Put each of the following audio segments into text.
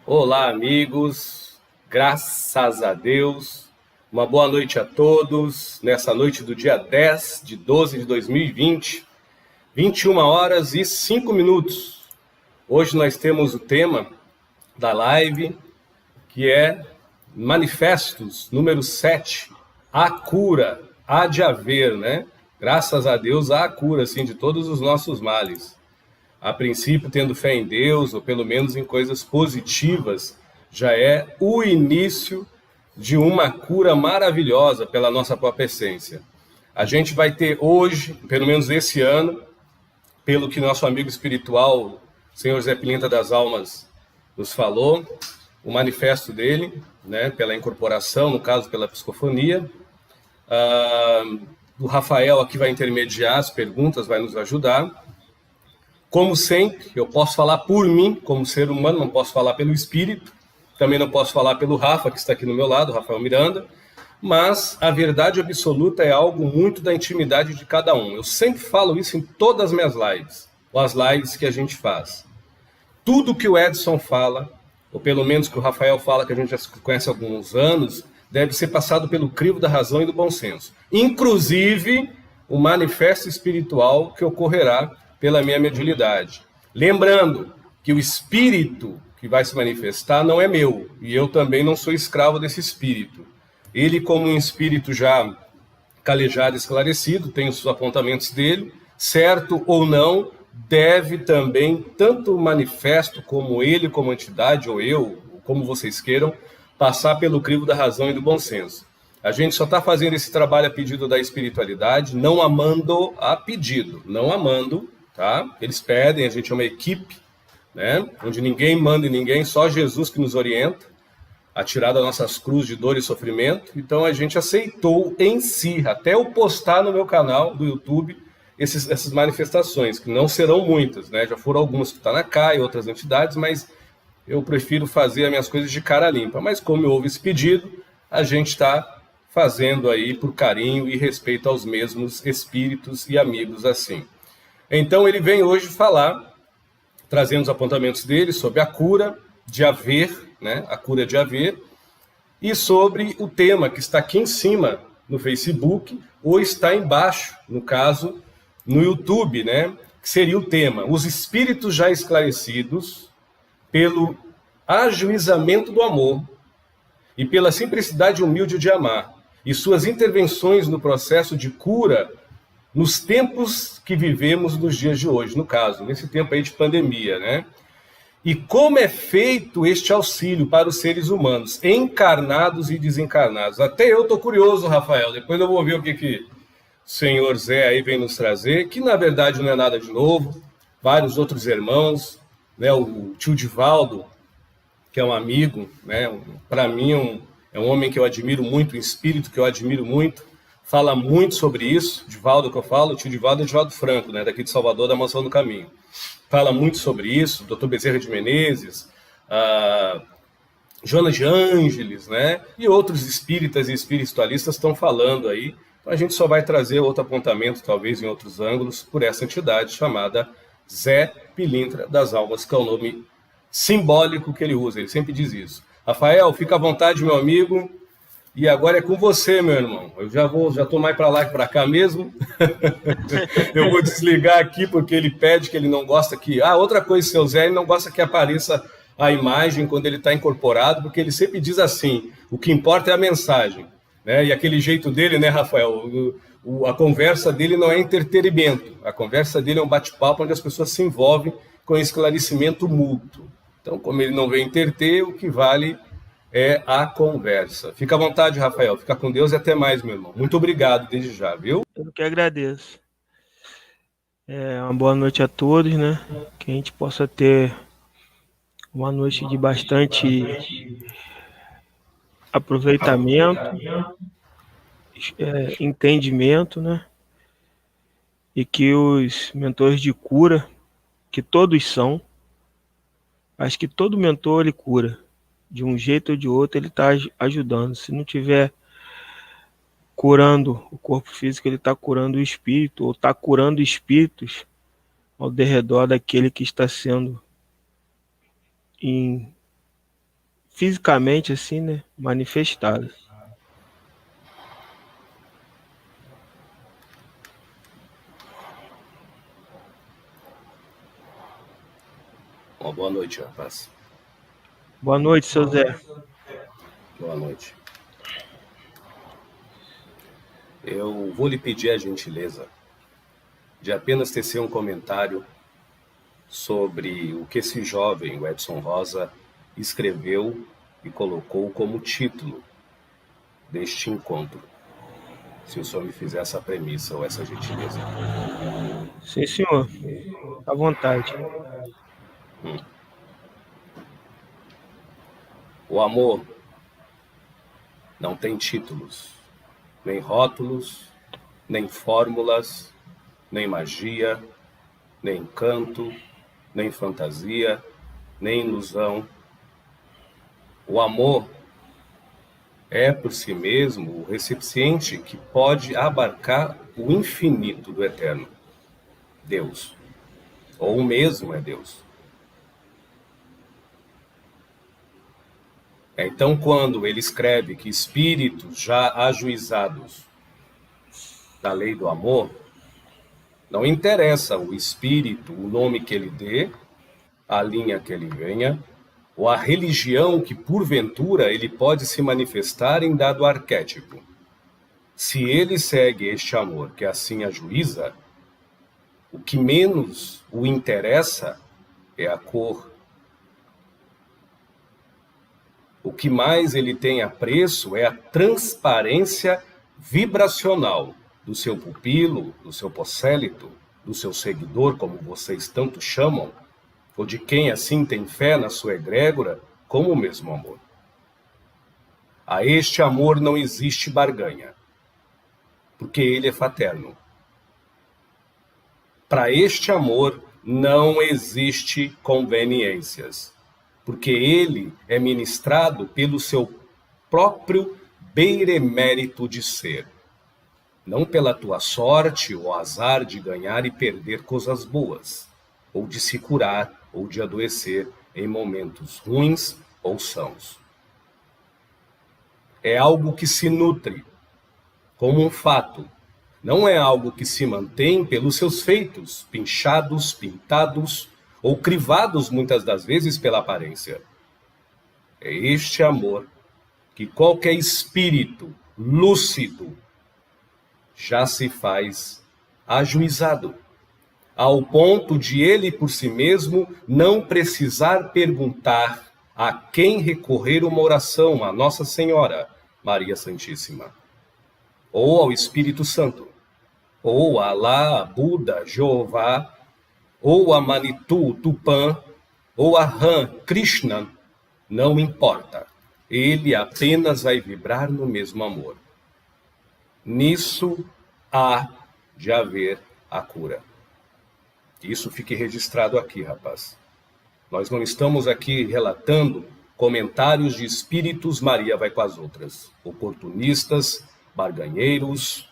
Olá, amigos, graças a Deus, uma boa noite a todos, nessa noite do dia 10 de 12 de 2020, 21h05. Hoje nós temos o tema da live, que é Manifestos, número 7, a cura, há de haver, né? Graças a Deus há a cura, assim, de todos os nossos males. A princípio, tendo fé em Deus, ou pelo menos em coisas positivas, já é o início de uma cura maravilhosa pela nossa própria essência. A gente vai ter hoje, pelo menos esse ano, pelo que nosso amigo espiritual, Senhor Zé Pilintra das Almas, nos falou, o manifesto dele, né, pela incorporação, no caso pela psicofonia. O Rafael aqui vai intermediar as perguntas, vai nos ajudar. Como sempre, eu posso falar por mim, como ser humano, não posso falar pelo espírito, também não posso falar pelo Rafa, que está aqui no meu lado, Rafael Miranda, mas a verdade absoluta é algo muito da intimidade de cada um. Eu sempre falo isso em todas as minhas lives, ou as lives que a gente faz. Tudo que o Edson fala, ou pelo menos que o Rafael fala, que a gente já se conhece há alguns anos, deve ser passado pelo crivo da razão e do bom senso. Inclusive, o manifesto espiritual que ocorrerá pela minha mediunidade. Lembrando que o espírito que vai se manifestar não é meu, e eu também não sou escravo desse espírito. Ele, como um espírito já calejado e esclarecido, tem os apontamentos dele, certo ou não, deve também, tanto o manifesto como ele, como entidade, ou eu, como vocês queiram, passar pelo crivo da razão e do bom senso. A gente só está fazendo esse trabalho a pedido da espiritualidade, não amando a pedido, não amando, tá? Eles pedem, a gente é uma equipe, né? Onde ninguém manda em ninguém, só Jesus que nos orienta a tirar das nossas cruzes de dor e sofrimento. Então a gente aceitou em si, até eu postar no meu canal do YouTube essas manifestações, que não serão muitas, né? Já foram algumas que está na CAI, outras entidades, mas eu prefiro fazer as minhas coisas de cara limpa. Mas como houve esse pedido, a gente está fazendo aí por carinho e respeito aos mesmos espíritos e amigos assim. Então ele vem hoje falar, trazendo os apontamentos dele sobre a cura de haver, né? A cura de haver, e sobre o tema que está aqui em cima no Facebook, ou está embaixo, no caso, no YouTube, né? Que seria o tema, os espíritos já esclarecidos pelo ajuizamento do amor e pela simplicidade humilde de amar, e suas intervenções no processo de cura nos tempos que vivemos nos dias de hoje, no caso, nesse tempo aí de pandemia, né? E como é feito este auxílio para os seres humanos, encarnados e desencarnados. Até eu estou curioso, Rafael, depois eu vou ver o que o senhor Zé aí vem nos trazer, que na verdade não é nada de novo, vários outros irmãos, né? O tio Divaldo, que é um amigo, né? Para mim é um homem que eu admiro muito, um espírito que eu admiro muito, fala muito sobre isso. Divaldo que eu falo, o tio Divaldo é Divaldo Franco, né? Daqui de Salvador, da Mansão do Caminho. Fala muito sobre isso, Dr. Bezerra de Menezes, Joana de Ângeles, né? E outros espíritas e espiritualistas estão falando aí. Então a gente só vai trazer outro apontamento, talvez em outros ângulos, por essa entidade chamada Zé Pilintra das Almas, que é o nome simbólico que ele usa, ele sempre diz isso. Rafael, fica à vontade, meu amigo, e agora é com você, meu irmão. Eu já estou mais para lá que para cá mesmo. Eu vou desligar aqui porque ele pede que ele não gosta que... outra coisa, seu Zé, ele não gosta que apareça a imagem quando ele está incorporado, porque ele sempre diz assim, o que importa é a mensagem, né? E aquele jeito dele, né, Rafael? A conversa dele não é entretenimento, a conversa dele é um bate-papo onde as pessoas se envolvem com esclarecimento mútuo. Então, como ele não vem interter, o que vale é a conversa. Fica à vontade, Rafael. Fica com Deus e até mais, meu irmão. Muito obrigado desde já, viu? Eu que agradeço. Uma boa noite a todos, né? Que a gente possa ter uma noite de bastante aproveitamento, entendimento, né? E que os mentores de cura, que todos são, acho que todo mentor ele cura. De um jeito ou de outro ele está ajudando. Se não tiver curando o corpo físico, ele está curando o espírito, ou está curando espíritos ao derredor daquele que está sendo fisicamente, assim, né? Manifestadas. Uma boa noite, rapaz. Boa noite, seu Zé. Boa noite. Eu vou lhe pedir a gentileza de apenas tecer um comentário sobre o que esse jovem, o Edson Rosa, escreveu e colocou como título deste encontro. Se o senhor me fizer essa premissa ou essa gentileza. Sim, senhor. À vontade. O amor não tem títulos, nem rótulos, nem fórmulas, nem magia, nem encanto, nem fantasia, nem ilusão. O amor é por si mesmo o recipiente que pode abarcar o infinito do eterno, Deus, ou o mesmo é Deus. Então, quando ele escreve que espíritos já ajuizados da lei do amor, não interessa o espírito, o nome que ele dê, a linha que ele venha, ou a religião que, porventura, ele pode se manifestar em dado arquétipo. Se ele segue este amor que assim ajuiza, o que menos o interessa é a cor. O que mais ele tem apreço é a transparência vibracional do seu pupilo, do seu prosélito, do seu seguidor, como vocês tanto chamam, ou de quem assim tem fé na sua egrégora, como o mesmo amor. A este amor não existe barganha, porque ele é fraterno. Para este amor não existe conveniências, porque ele é ministrado pelo seu próprio benemérito de ser, não pela tua sorte ou azar de ganhar e perder coisas boas, ou de se curar ou de adoecer em momentos ruins ou sãos. É algo que se nutre, como um fato. Não é algo que se mantém pelos seus feitos, pinchados, pintados ou crivados muitas das vezes pela aparência. É este amor que qualquer espírito lúcido já se faz ajuizado, ao ponto de ele por si mesmo não precisar perguntar a quem recorrer uma oração, a Nossa Senhora, Maria Santíssima, ou ao Espírito Santo, ou a Alá, Buda, Jeová, ou a Manitou, Tupã, ou a Ram, Krishna, não importa. Ele apenas vai vibrar no mesmo amor. Nisso há de haver a cura. Que isso fique registrado aqui, rapaz. Nós não estamos aqui relatando comentários de espíritos, Maria vai com as outras, oportunistas, barganheiros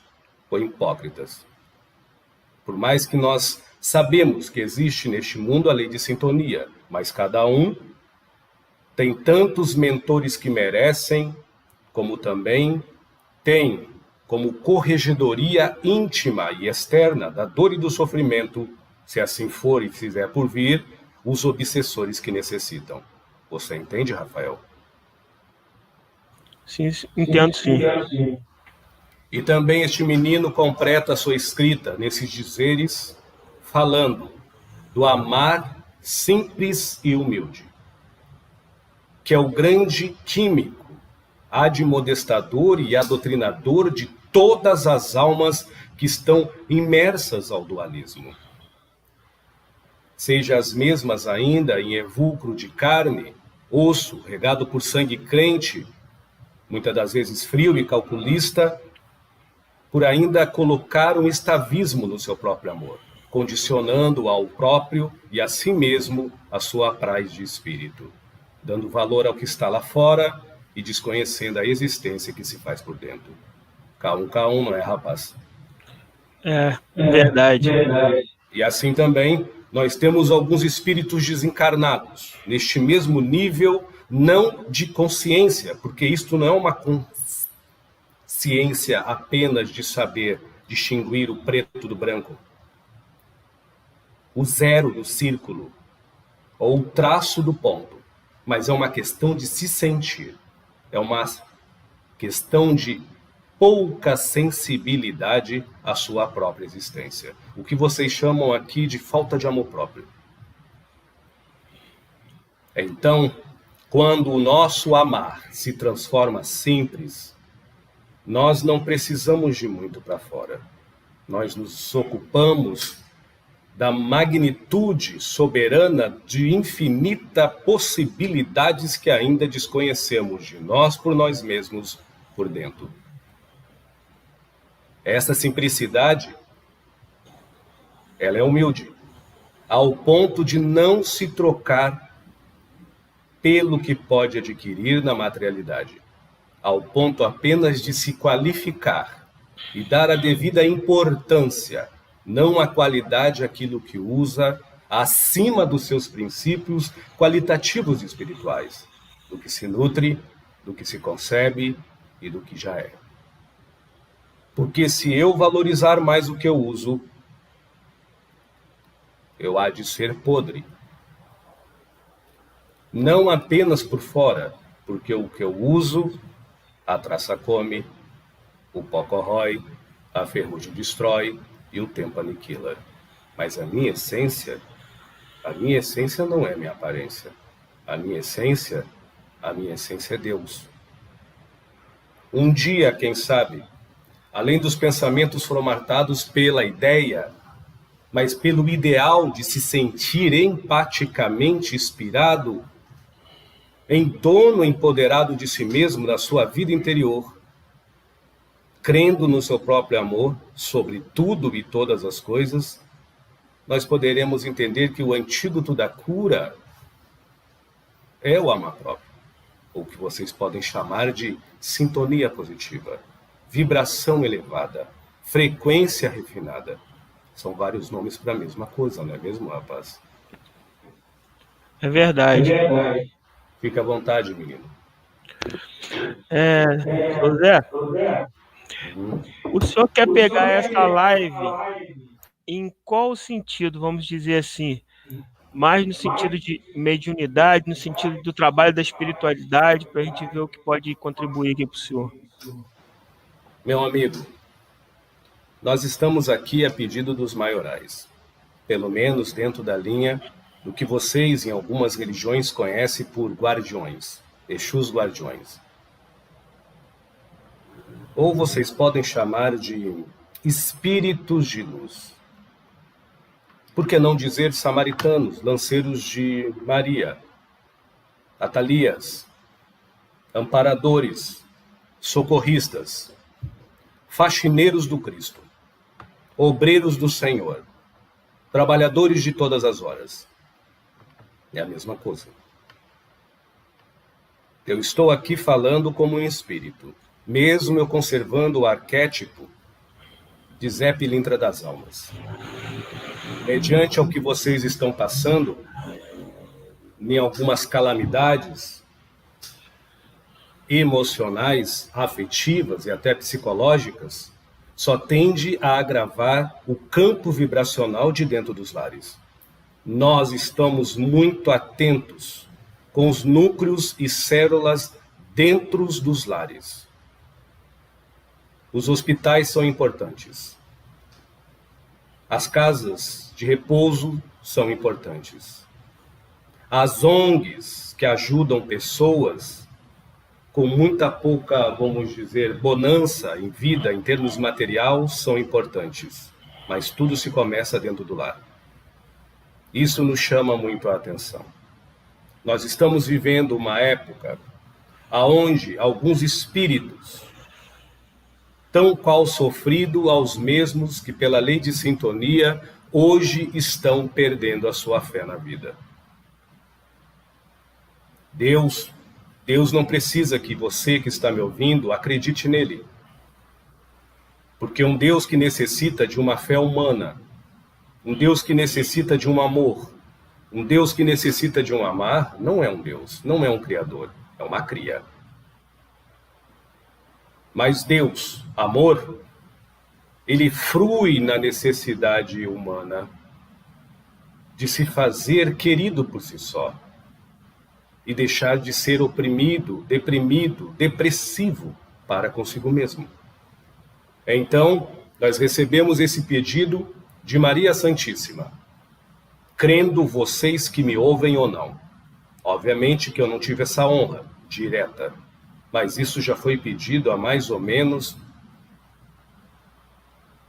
ou hipócritas. Por mais que nós sabemos que existe neste mundo a lei de sintonia, mas cada um tem tantos mentores que merecem, como também tem como corregedoria íntima e externa da dor e do sofrimento, se assim for e fizer por vir, os obsessores que necessitam. Você entende, Rafael? Sim, entendo sim. E também este menino completa a sua escrita nesses dizeres, falando do amar simples e humilde, que é o grande químico, admoestador e adotrinador de todas as almas que estão imersas ao dualismo. Seja as mesmas ainda em evulcro de carne, osso, regado por sangue crente, muitas das vezes frio e calculista, por ainda colocar um estavismo no seu próprio amor, condicionando ao próprio e a si mesmo a sua apraz de espírito, dando valor ao que está lá fora e desconhecendo a existência que se faz por dentro. K1, não é, rapaz? É, verdade. E assim também, nós temos alguns espíritos desencarnados, neste mesmo nível, não de consciência, porque isto não é uma consciência apenas de saber distinguir o preto do branco, o zero do círculo, ou o traço do ponto, mas é uma questão de se sentir, é uma questão de pouca sensibilidade à sua própria existência. O que vocês chamam aqui de falta de amor próprio. Então, quando o nosso amar se transforma simples, nós não precisamos de muito para fora. Nós nos ocupamos da magnitude soberana de infinita possibilidades que ainda desconhecemos de nós por nós mesmos por dentro. Essa simplicidade, ela é humilde, ao ponto de não se trocar pelo que pode adquirir na materialidade, ao ponto apenas de se qualificar e dar a devida importância, não a qualidade àquilo que usa, acima dos seus princípios qualitativos e espirituais, do que se nutre, do que se concebe e do que já é. Porque se eu valorizar mais o que eu uso, eu há de ser podre. Não apenas por fora, porque o que eu uso, a traça come, o pó corrói, a ferrugem destrói e o tempo aniquila. Mas a minha essência não é minha aparência. A minha essência é Deus. Um dia, quem sabe, além dos pensamentos formatados pela ideia, mas pelo ideal de se sentir empaticamente inspirado, em dono empoderado de si mesmo, da sua vida interior, crendo no seu próprio amor sobre tudo e todas as coisas, nós poderemos entender que o antídoto da cura é o amor próprio, ou que vocês podem chamar de sintonia positiva, vibração elevada, frequência refinada. São vários nomes para a mesma coisa, não é mesmo, rapaz? É verdade. Fica à vontade, menino. José, o senhor quer pegar essa live em qual sentido, vamos dizer assim? Mais no sentido de mediunidade, no sentido do trabalho da espiritualidade, para a gente ver o que pode contribuir aqui para o senhor. Meu amigo, nós estamos aqui a pedido dos maiorais, pelo menos dentro da linha do que vocês em algumas religiões conhecem por guardiões, Exus guardiões. Ou vocês podem chamar de espíritos de luz. Por que não dizer samaritanos, lanceiros de Maria, atalias, amparadores, socorristas, faxineiros do Cristo, obreiros do Senhor, trabalhadores de todas as horas. É a mesma coisa. Eu estou aqui falando como um espírito, mesmo eu conservando o arquétipo de Zé Pilintra das Almas. Mediante ao que vocês estão passando, em algumas calamidades emocionais, afetivas e até psicológicas, só tende a agravar o campo vibracional de dentro dos lares. Nós estamos muito atentos com os núcleos e células dentro dos lares. Os hospitais são importantes. As casas de repouso são importantes. As ONGs que ajudam pessoas com muita pouca, vamos dizer, bonança em vida, em termos material, são importantes. Mas tudo se começa dentro do lar. Isso nos chama muito a atenção. Nós estamos vivendo uma época onde alguns espíritos, tão qual sofrido aos mesmos que pela lei de sintonia, hoje estão perdendo a sua fé na vida. Deus não precisa que você que está me ouvindo acredite nele. Porque um Deus que necessita de uma fé humana, um Deus que necessita de um amor, Um Deus que necessita de um amar não é um Deus, não é um criador, é uma cria. Mas Deus, amor, ele frui na necessidade humana de se fazer querido por si só e deixar de ser oprimido, deprimido, depressivo para consigo mesmo. Então, nós recebemos esse pedido de Maria Santíssima, crendo vocês que me ouvem ou não. Obviamente que eu não tive essa honra direta, mas isso já foi pedido há mais ou menos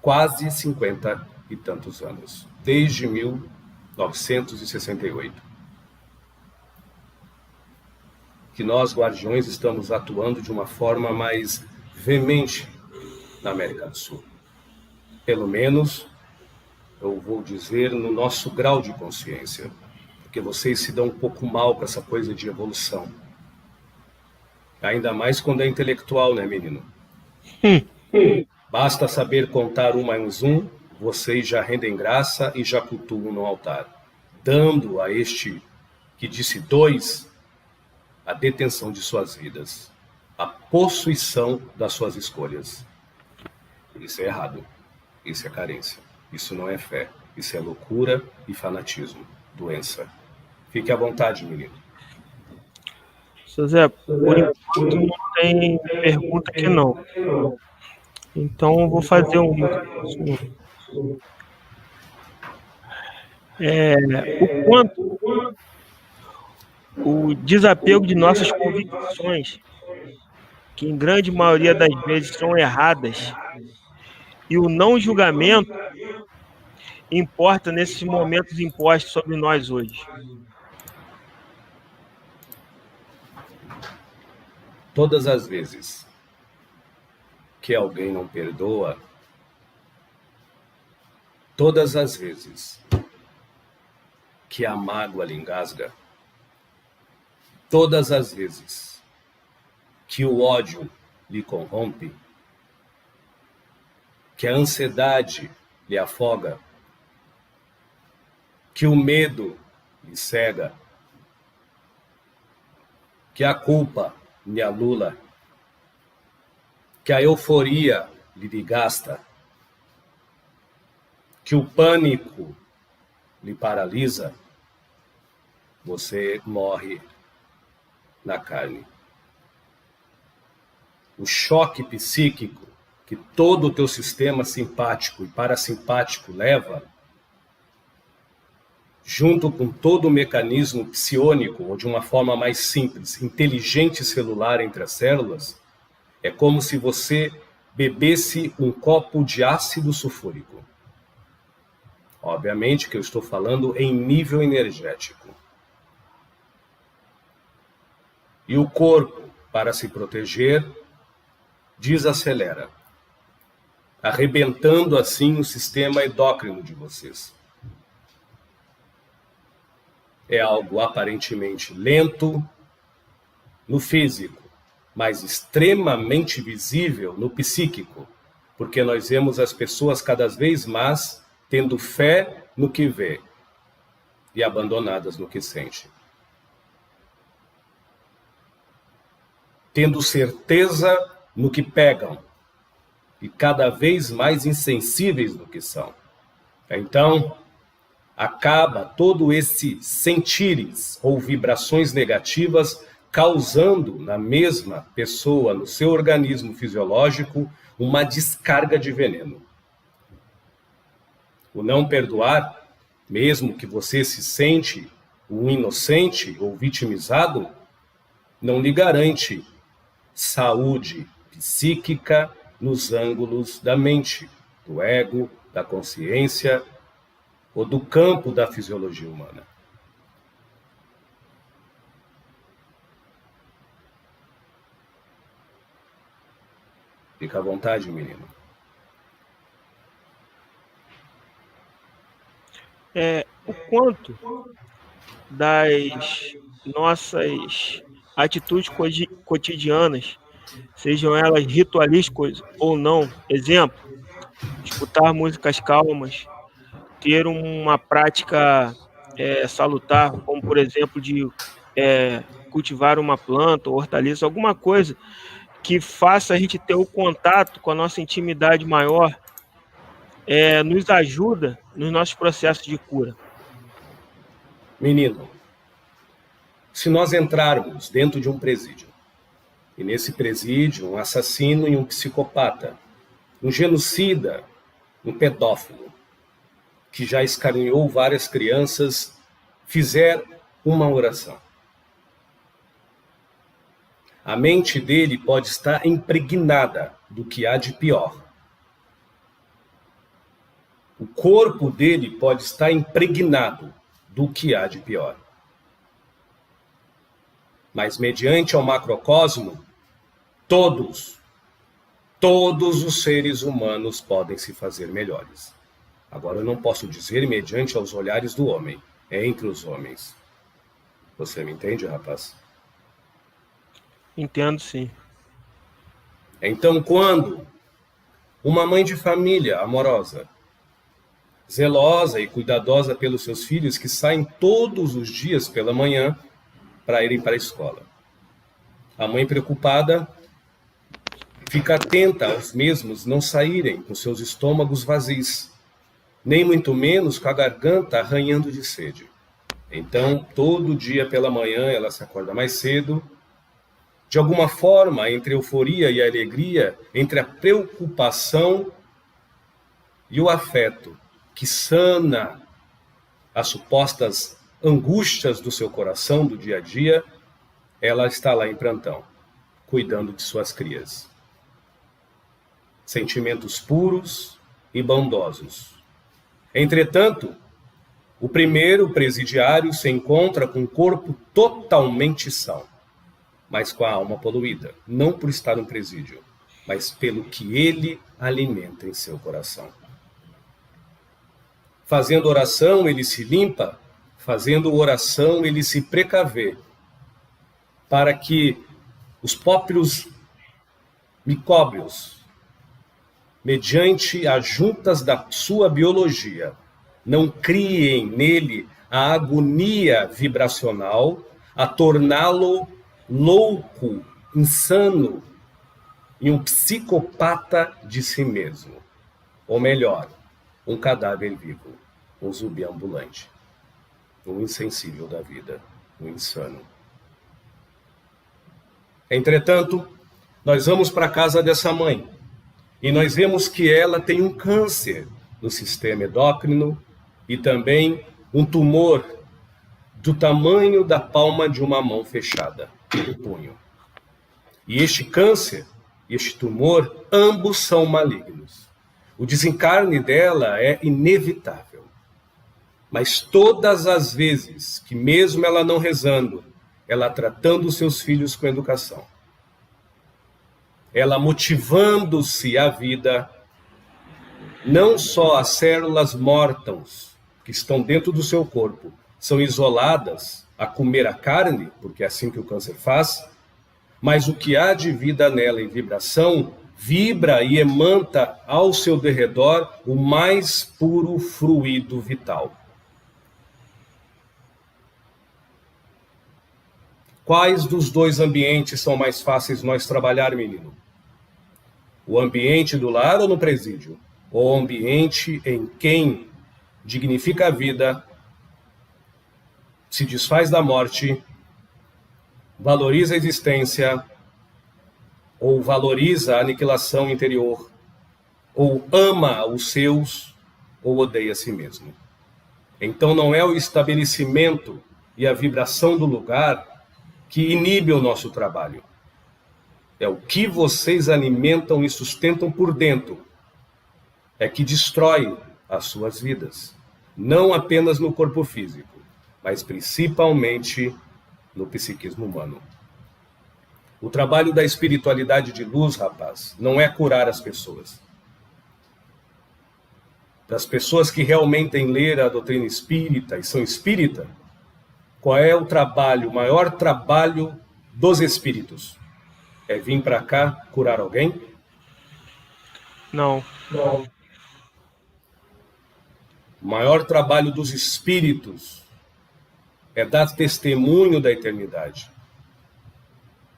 quase 50 e tantos anos, desde 1968. Que nós, guardiões, estamos atuando de uma forma mais veemente na América do Sul. Pelo menos, eu vou dizer, no nosso grau de consciência, porque vocês se dão um pouco mal com essa coisa de evolução. Ainda mais quando é intelectual, né, menino? Basta saber contar 1 mais 1, vocês já rendem graça e já cultuam no altar, dando a este que disse 2 a detenção de suas vidas, a possuição das suas escolhas. Isso é errado, isso é carência, isso não é fé, isso é loucura e fanatismo, doença. Fique à vontade, menino. Seu Zé, por enquanto não tem pergunta aqui não. Então eu vou fazer uma. O quanto o desapego de nossas convicções, que em grande maioria das vezes são erradas, e o não julgamento importa nesses momentos impostos sobre nós hoje. Todas as vezes que alguém não perdoa, todas as vezes que a mágoa lhe engasga, todas as vezes que o ódio lhe corrompe, que a ansiedade lhe afoga, que o medo lhe cega, que a culpa lhe anula, que a euforia lhe gasta, que o pânico lhe paralisa, você morre na carne. O choque psíquico que todo o teu sistema simpático e parasimpático leva, junto com todo o mecanismo psiônico, ou de uma forma mais simples, inteligente celular entre as células, é como se você bebesse um copo de ácido sulfúrico. Obviamente que eu estou falando em nível energético. E o corpo, para se proteger, desacelera, arrebentando assim o sistema endócrino de vocês. É algo aparentemente lento no físico, mas extremamente visível no psíquico, porque nós vemos as pessoas cada vez mais tendo fé no que vê e abandonadas no que sente. Tendo certeza no que pegam e cada vez mais insensíveis no que são. Então, acaba todo esse sentires ou vibrações negativas causando na mesma pessoa, no seu organismo fisiológico, uma descarga de veneno. O não perdoar, mesmo que você se sente um inocente ou vitimizado, não lhe garante saúde psíquica nos ângulos da mente, do ego, da consciência ou do campo da fisiologia humana. Fica à vontade, menino. O quanto das nossas atitudes cotidianas, sejam elas ritualísticas ou não, exemplo, escutar músicas calmas, ter uma prática salutar, como por exemplo de cultivar uma planta, ou hortaliça, alguma coisa que faça a gente ter o contato com a nossa intimidade maior, nos ajuda nos nossos processos de cura. Menino, se nós entrarmos dentro de um presídio, e nesse presídio um assassino e um psicopata, um genocida, um pedófilo, que já escarinhou várias crianças, fizer uma oração, a mente dele pode estar impregnada do que há de pior. O corpo dele pode estar impregnado do que há de pior. Mas mediante ao macrocosmo, todos os seres humanos podem se fazer melhores. Agora, eu não posso dizer mediante aos olhares do homem, é entre os homens. Você me entende, rapaz? Entendo, sim. Então, quando uma mãe de família amorosa, zelosa e cuidadosa pelos seus filhos, que saem todos os dias pela manhã para irem para a escola, a mãe preocupada fica atenta aos mesmos não saírem com seus estômagos vazios, nem muito menos com a garganta arranhando de sede. Então, todo dia pela manhã ela se acorda mais cedo. De alguma forma, entre a euforia e a alegria, entre a preocupação e o afeto, que sana as supostas angústias do seu coração do dia a dia, ela está lá em plantão, cuidando de suas crias. Sentimentos puros e bondosos. Entretanto, o primeiro presidiário se encontra com o corpo totalmente são, mas com a alma poluída, não por estar no presídio, mas pelo que ele alimenta em seu coração. Fazendo oração, ele se limpa, fazendo oração, ele se precavê, para que os próprios micróbios, mediante as juntas da sua biologia, não criem nele a agonia vibracional, a torná-lo louco, insano e um psicopata de si mesmo. Ou melhor, um cadáver vivo, um zumbi ambulante, um insensível da vida, um insano. Entretanto, nós vamos para a casa dessa mãe e nós vemos que ela tem um câncer no sistema endócrino e também um tumor do tamanho da palma de uma mão fechada, do punho. E este câncer, este tumor, ambos são malignos. O desencarne dela é inevitável. Mas todas as vezes que mesmo ela não rezando, ela tratando os seus filhos com educação, ela motivando-se à vida, não só as células mortas que estão dentro do seu corpo são isoladas a comer a carne, porque é assim que o câncer faz, mas o que há de vida nela em vibração, vibra e emana ao seu derredor o mais puro fluido vital. Quais dos dois ambientes são mais fáceis nós trabalhar, menino? O ambiente do lar ou no presídio? O ambiente em quem dignifica a vida, se desfaz da morte, valoriza a existência, ou valoriza a aniquilação interior, ou ama os seus, ou odeia a si mesmo. Então não é o estabelecimento e a vibração do lugar que inibe o nosso trabalho. É o que vocês alimentam e sustentam por dentro. É que destrói as suas vidas. Não apenas no corpo físico, mas principalmente no psiquismo humano. O trabalho da espiritualidade de luz, rapaz, não é curar as pessoas. Para as pessoas que realmente ler a doutrina espírita e são espírita, qual é o trabalho, o maior trabalho dos espíritos? É vir para cá curar alguém? Não. O maior trabalho dos espíritos é dar testemunho da eternidade.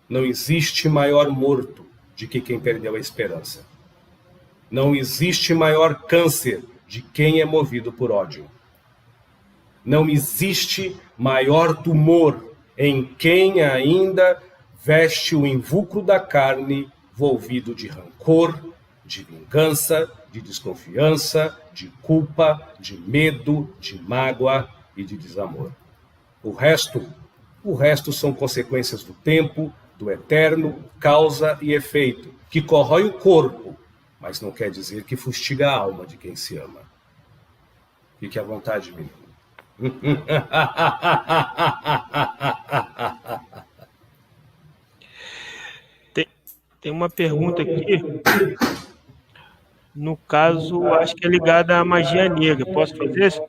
Não existe maior morto de que quem perdeu a esperança. Não existe maior câncer de quem é movido por ódio. Não existe maior tumor em quem ainda veste o invulcro da carne volvido de rancor, de vingança, de desconfiança, de culpa, de medo, de mágoa e de desamor. O resto são consequências do tempo, do eterno, causa e efeito, que corrói o corpo, mas não quer dizer que fustiga a alma de quem se ama. Fique à vontade, menino. Tem uma pergunta aqui, no caso, acho que é ligada à magia negra. Posso fazer isso?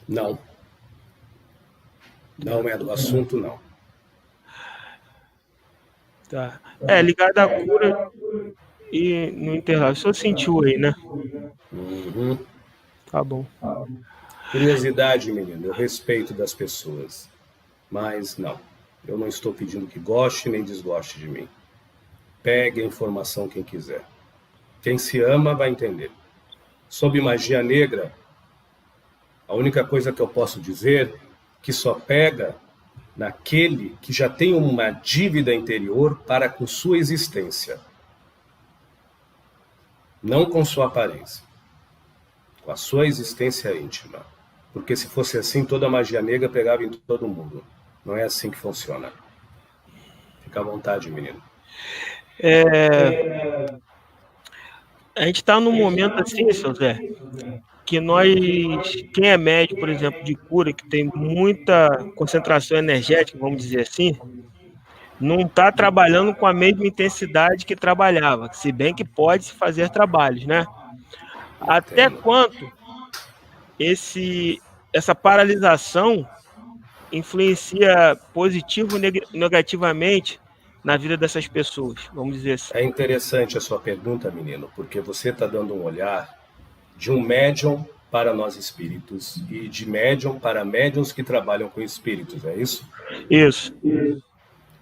Não. Não é do assunto, não. Tá. É, ligada à cura e no intervalo. O senhor sentiu aí, né? Uhum. Tá bom. Curiosidade, menino, eu respeito das pessoas. Mas não, eu não estou pedindo que goste nem desgoste de mim. Pegue a informação quem quiser. Quem se ama vai entender. Sobre magia negra, a única coisa que eu posso dizer é que só pega naquele que já tem uma dívida interior para com sua existência. Não com sua aparência. Com a sua existência íntima. Porque se fosse assim, toda magia negra pegava em todo mundo. Não é assim que funciona. Fica à vontade, menino. A gente está num momento assim, seu Zé, que nós, quem é médico, por exemplo, de cura, que tem muita concentração energética, vamos dizer assim, não está trabalhando com a mesma intensidade que trabalhava, se bem que pode se fazer trabalhos, né? Até quanto essa paralisação influencia positivo ou negativamente na vida dessas pessoas, vamos dizer assim. É interessante a sua pergunta, menino, porque você está dando um olhar de um médium para nós espíritos e de médium para médiums que trabalham com espíritos, é isso? Isso.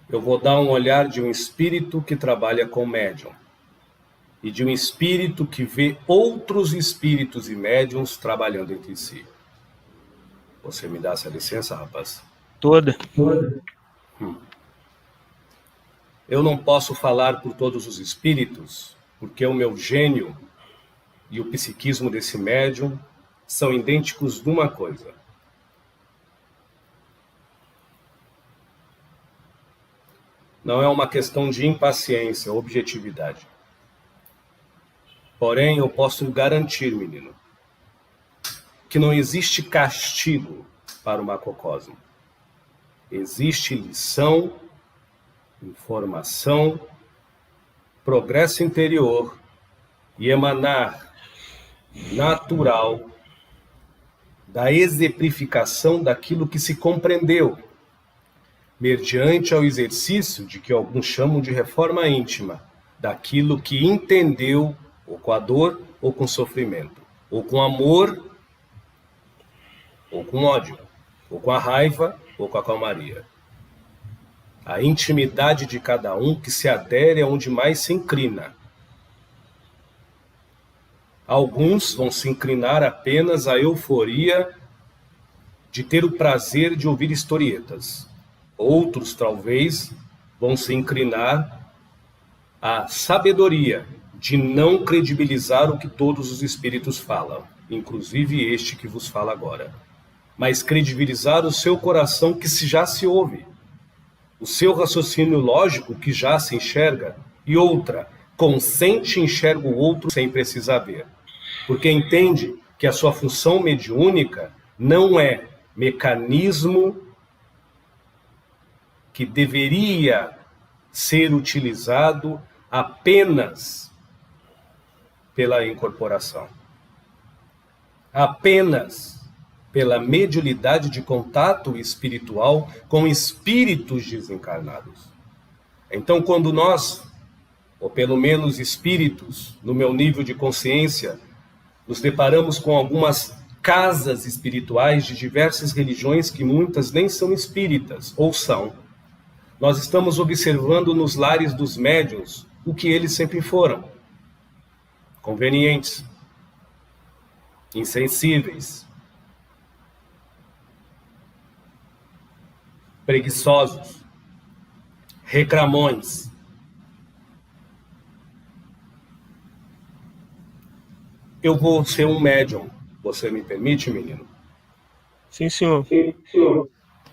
Eu vou dar um olhar de um espírito que trabalha com médium e de um espírito que vê outros espíritos e médiums trabalhando entre si. Você me dá essa licença, rapaz? Toda. Eu não posso falar por todos os espíritos, porque o meu gênio e o psiquismo desse médium são idênticos numa coisa. Não é uma questão de impaciência, objetividade. Porém, eu posso garantir, menino, que não existe castigo para o macrocosmo. Existe lição, informação, progresso interior e emanar natural da exemplificação daquilo que se compreendeu, mediante ao exercício de que alguns chamam de reforma íntima, daquilo que entendeu, ou com a dor, ou com sofrimento, ou com amor, ou com ódio, ou com a raiva, ou com a calmaria. A intimidade de cada um que se adere a onde mais se inclina. Alguns vão se inclinar apenas à euforia de ter o prazer de ouvir historietas. Outros, talvez, vão se inclinar à sabedoria de não credibilizar o que todos os espíritos falam, inclusive este que vos fala agora, mas credibilizar o seu coração que já se ouve, o seu raciocínio lógico que já se enxerga, e outra, consente e enxerga o outro sem precisar ver, porque entende que a sua função mediúnica não é mecanismo que deveria ser utilizado apenas pela incorporação, apenas pela mediunidade de contato espiritual com espíritos desencarnados. Então, quando nós, ou pelo menos espíritos, no meu nível de consciência, nos deparamos com algumas casas espirituais de diversas religiões que muitas nem são espíritas, ou são. Nós estamos observando nos lares dos médiuns o que eles sempre foram: convenientes, insensíveis, preguiçosos, reclamões. Eu vou ser um médium. Você me permite, menino? Sim, senhor.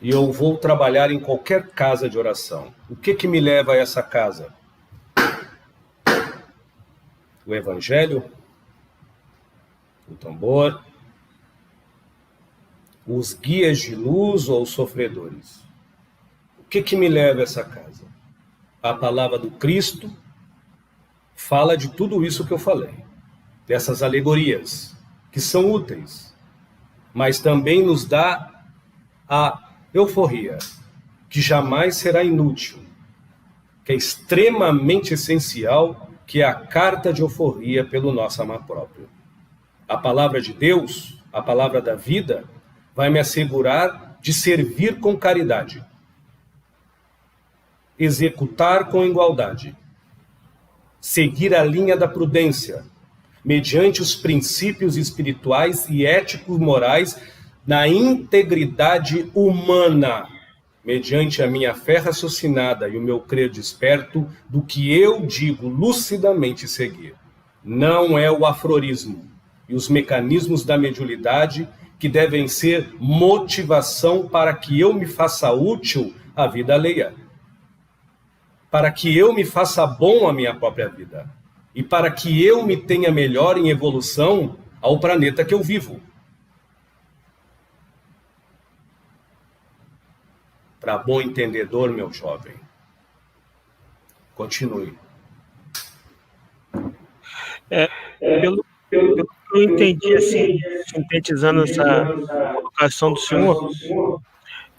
E eu vou trabalhar em qualquer casa de oração. O que me leva a essa casa? O Evangelho? O tambor? Os guias de luz ou os sofredores? O que me leva a essa casa? A palavra do Cristo fala de tudo isso que eu falei, dessas alegorias, que são úteis, mas também nos dá a euforia, que jamais será inútil, que é extremamente essencial, que é a carta de euforia pelo nosso amor próprio. A palavra de Deus, a palavra da vida, vai me assegurar de servir com caridade, executar com igualdade, seguir a linha da prudência, mediante os princípios espirituais e éticos morais na integridade humana, mediante a minha fé raciocinada e o meu crer desperto do que eu digo lucidamente seguir. Não é o aforismo e os mecanismos da mediunidade que devem ser motivação para que eu me faça útil à vida alheia, para que eu me faça bom à minha própria vida e para que eu me tenha melhor em evolução ao planeta que eu vivo. Para bom entendedor, meu jovem, continue. Pelo que eu entendi, assim, sintetizando essa colocação do senhor,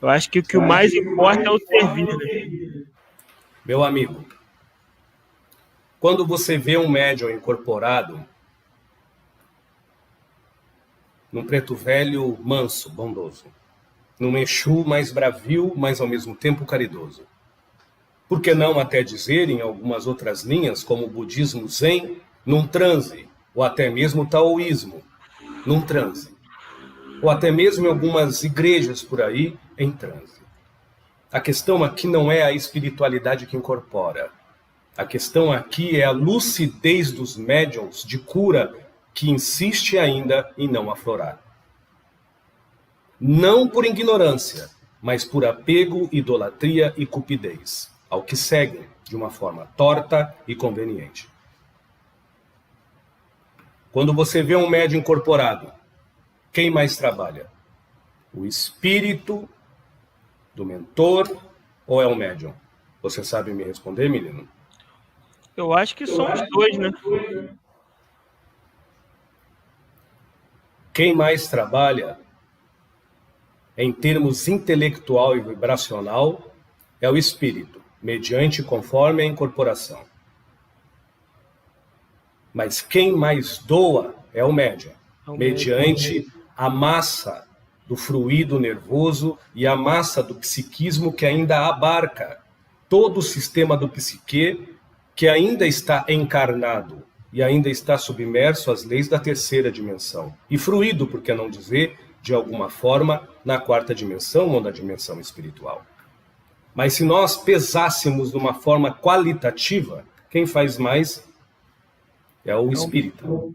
eu acho que o que mais importa é o servir, né? Meu amigo, quando você vê um médium incorporado num preto velho manso, bondoso, num Exu mais bravio, mas ao mesmo tempo caridoso, por que não até dizer em algumas outras linhas, como o budismo zen, num transe, ou até mesmo o taoísmo, num transe, ou até mesmo em algumas igrejas por aí, em transe. A questão aqui não é a espiritualidade que incorpora. A questão aqui é a lucidez dos médiuns de cura que insiste ainda em não aflorar. Não por ignorância, mas por apego, idolatria e cupidez, ao que seguem de uma forma torta e conveniente. Quando você vê um médium incorporado, quem mais trabalha? O espírito do mentor ou é o médium? Você sabe me responder, menino? Eu acho que são os dois, né? Quem mais trabalha em termos intelectual e vibracional é o espírito, mediante e conforme a incorporação. Mas quem mais doa é o médium, mediante a massa do fluido nervoso e a massa do psiquismo que ainda abarca todo o sistema do psique, que ainda está encarnado e ainda está submerso às leis da terceira dimensão. E fluido, por que não dizer, de alguma forma, na quarta dimensão ou na dimensão espiritual. Mas se nós pesássemos de uma forma qualitativa, quem faz mais é o espírito.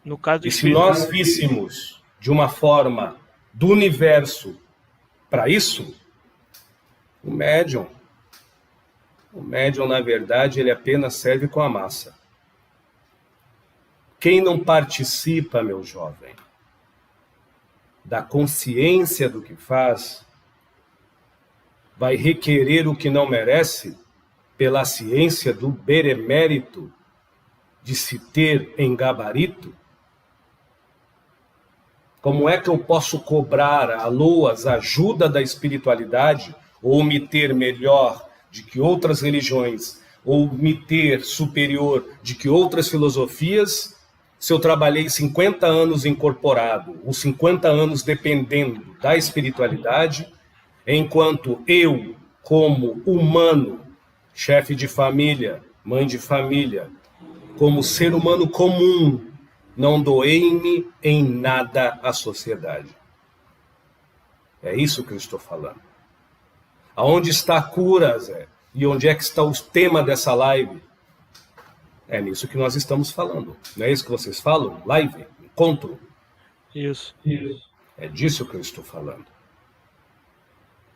No caso do e se nós víssemos de uma forma do universo para isso, o médium, na verdade, ele apenas serve com a massa. Quem não participa, meu jovem, da consciência do que faz, vai requerer o que não merece pela ciência do benemérito de se ter em gabarito. Como é que eu posso cobrar a loas ajuda da espiritualidade ou me ter melhor de que outras religiões ou me ter superior de que outras filosofias, se eu trabalhei 50 anos incorporado, ou 50 anos dependendo da espiritualidade, enquanto eu, como humano, chefe de família, mãe de família, como ser humano comum, não doei-me em nada à sociedade. É isso que eu estou falando. Aonde está a cura, Zé? E onde é que está o tema dessa live? É nisso que nós estamos falando. Não é isso que vocês falam? Live? Encontro? Isso. É disso que eu estou falando.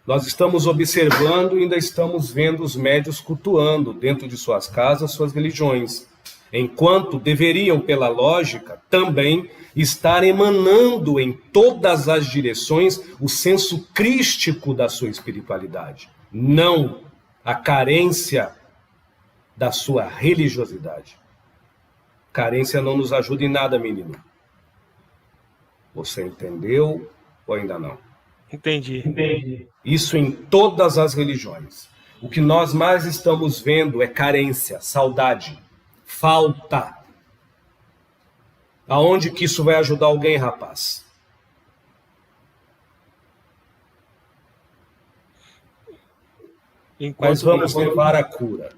Nós estamos observando e ainda estamos vendo os médios cultuando dentro de suas casas, suas religiões, enquanto deveriam, pela lógica, também estar emanando em todas as direções o senso crístico da sua espiritualidade, não a carência da sua religiosidade. Carência não nos ajuda em nada, menino. Você entendeu ou ainda não? Entendi. Isso em todas as religiões. O que nós mais estamos vendo é carência, saudade, falta. Aonde que isso vai ajudar alguém, rapaz? Mas vamos levar a cura.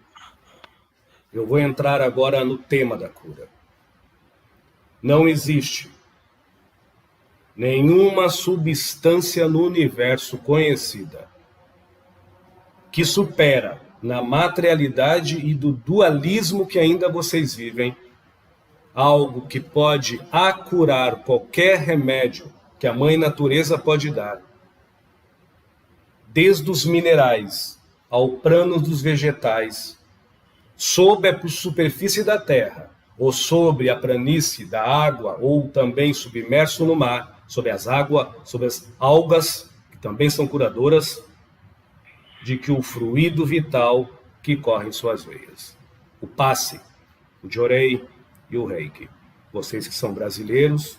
Eu vou entrar agora no tema da cura. Não existe nenhuma substância no universo conhecida que supera na materialidade e do dualismo que ainda vocês vivem algo que pode acurar qualquer remédio que a mãe natureza pode dar, desde os minerais ao plano dos vegetais, sob a superfície da terra, ou sobre a planície da água, ou também submerso no mar, sobre as águas, sobre as algas, que também são curadoras, de que o fluido vital que corre em suas veias. O passe, o jorei e o reiki. Vocês que são brasileiros,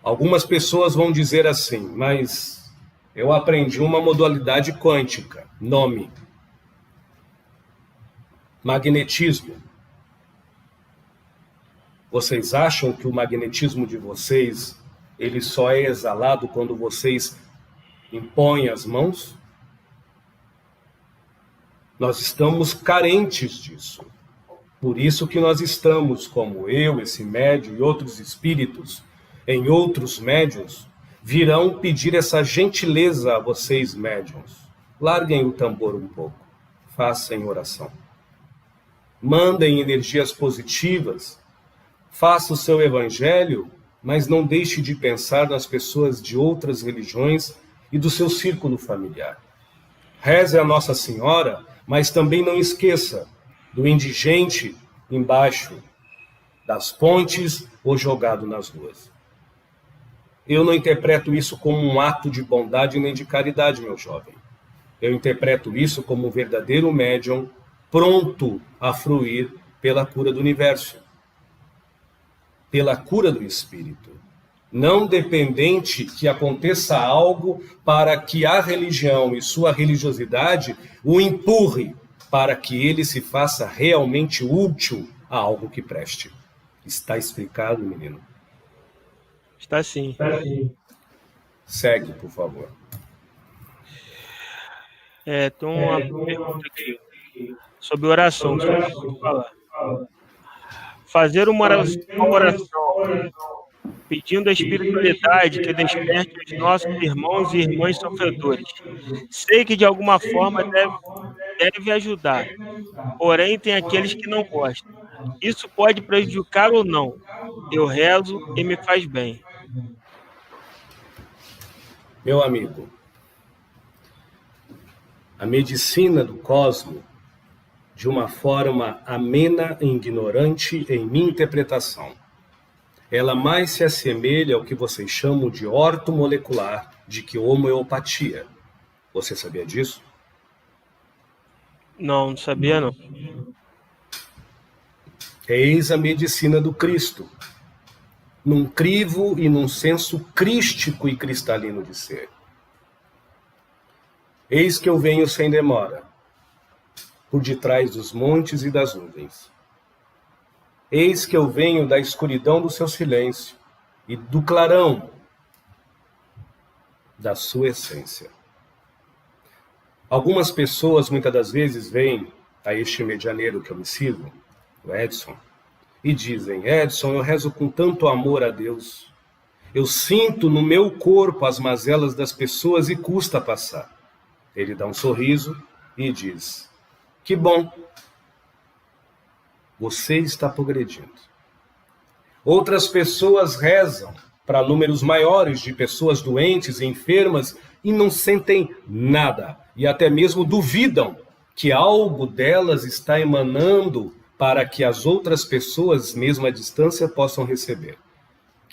algumas pessoas vão dizer assim, mas eu aprendi uma modalidade quântica, nome, magnetismo. Vocês acham que o magnetismo de vocês, ele só é exalado quando vocês impõem as mãos? Nós estamos carentes disso. Por isso que nós estamos, como eu, esse médium e outros espíritos, em outros médiuns, virão pedir essa gentileza a vocês, médiuns. Larguem o tambor um pouco, façam oração. Mandem energias positivas, faça o seu evangelho, mas não deixe de pensar nas pessoas de outras religiões e do seu círculo familiar. Reze a Nossa Senhora, mas também não esqueça do indigente embaixo das pontes ou jogado nas ruas. Eu não interpreto isso como um ato de bondade nem de caridade, meu jovem. Eu interpreto isso como um verdadeiro médium pronto a fruir pela cura do universo, pela cura do espírito. Não dependente que aconteça algo para que a religião e sua religiosidade o empurre para que ele se faça realmente útil a algo que preste. Está explicado, menino? Está sim. Segue, por favor. Tem uma pergunta aqui sobre oração. Fazer uma oração pedindo a espiritualidade que desperte os nossos irmãos e irmãs sofredores. Sei que de alguma forma deve ajudar, porém tem aqueles que não gostam. Isso pode prejudicar ou não? Eu rezo e me faz bem. Meu amigo, a medicina do cosmos, de uma forma amena e ignorante em minha interpretação, ela mais se assemelha ao que vocês chamam de ortomolecular, de que homeopatia. Você sabia disso? Não sabia não. Eis a medicina do Cristo, num crivo e num senso crístico e cristalino de ser. Eis que eu venho sem demora, por detrás dos montes e das nuvens. Eis que eu venho da escuridão do seu silêncio e do clarão da sua essência. Algumas pessoas, muitas das vezes, vêm a este medianeiro que eu me sirvo, o Edson, e dizem: Edson, eu rezo com tanto amor a Deus. Eu sinto no meu corpo as mazelas das pessoas e custa passar. Ele dá um sorriso e diz: que bom, você está progredindo. Outras pessoas rezam para números maiores de pessoas doentes e enfermas e não sentem nada. E até mesmo duvidam que algo delas está emanando para que as outras pessoas, mesmo à distância, possam receber.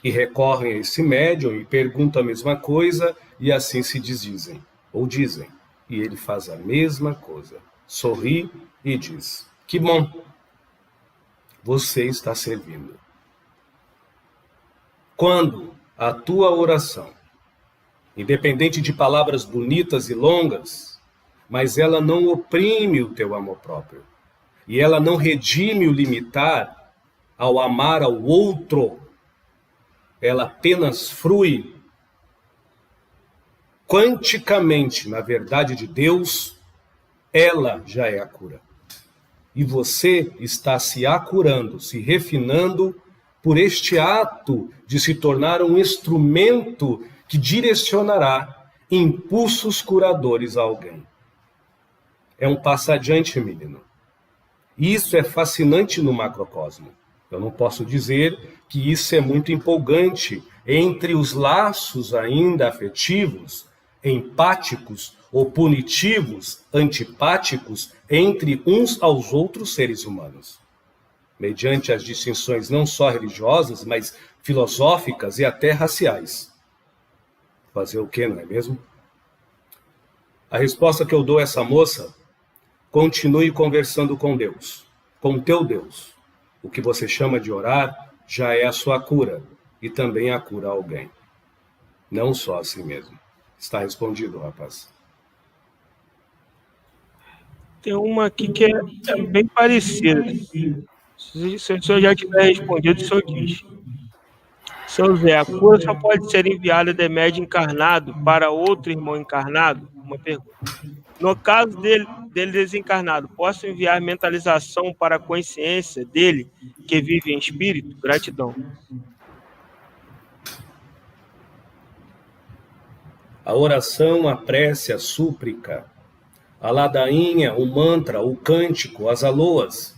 E recorrem a esse médium e perguntam a mesma coisa e assim se desdizem, ou dizem. E ele faz a mesma coisa. Sorri e diz: que bom, você está servindo. Quando a tua oração, independente de palavras bonitas e longas, mas ela não oprime o teu amor próprio, e ela não redime o limitar ao amar ao outro, ela apenas frui quanticamente na verdade de Deus, ela já é a cura. E você está se acurando, se refinando por este ato de se tornar um instrumento que direcionará impulsos curadores a alguém. É um passo adiante, menino. Isso é fascinante no macrocosmo. Eu não posso dizer que isso é muito empolgante entre os laços ainda afetivos, empáticos ou punitivos, antipáticos, entre uns aos outros seres humanos. Mediante as distinções não só religiosas, mas filosóficas e até raciais. Fazer o quê, não é mesmo? A resposta que eu dou a essa moça: continue conversando com Deus, com teu Deus. O que você chama de orar já é a sua cura e também a cura a alguém. Não só a si mesmo. Está respondido, rapaz. Tem uma aqui que é bem parecida. Se o senhor já tiver respondido, o senhor diz. Seu Zé, a cura só pode ser enviada de médium encarnado para outro irmão encarnado? Uma pergunta. No caso dele desencarnado, posso enviar mentalização para a consciência dele que vive em espírito? Gratidão. A oração, a prece, a súplica, a ladainha, o mantra, o cântico, as aloas,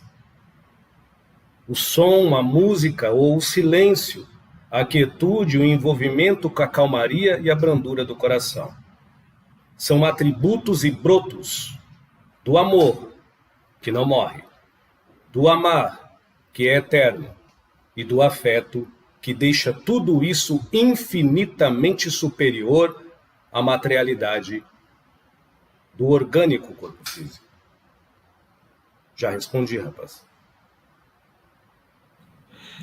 o som, a música ou o silêncio, a quietude, o envolvimento com a calmaria e a brandura do coração. São atributos e brotos do amor, que não morre, do amar, que é eterno, e do afeto, que deixa tudo isso infinitamente superior à materialidade do orgânico corpo físico. Já respondi, rapaz.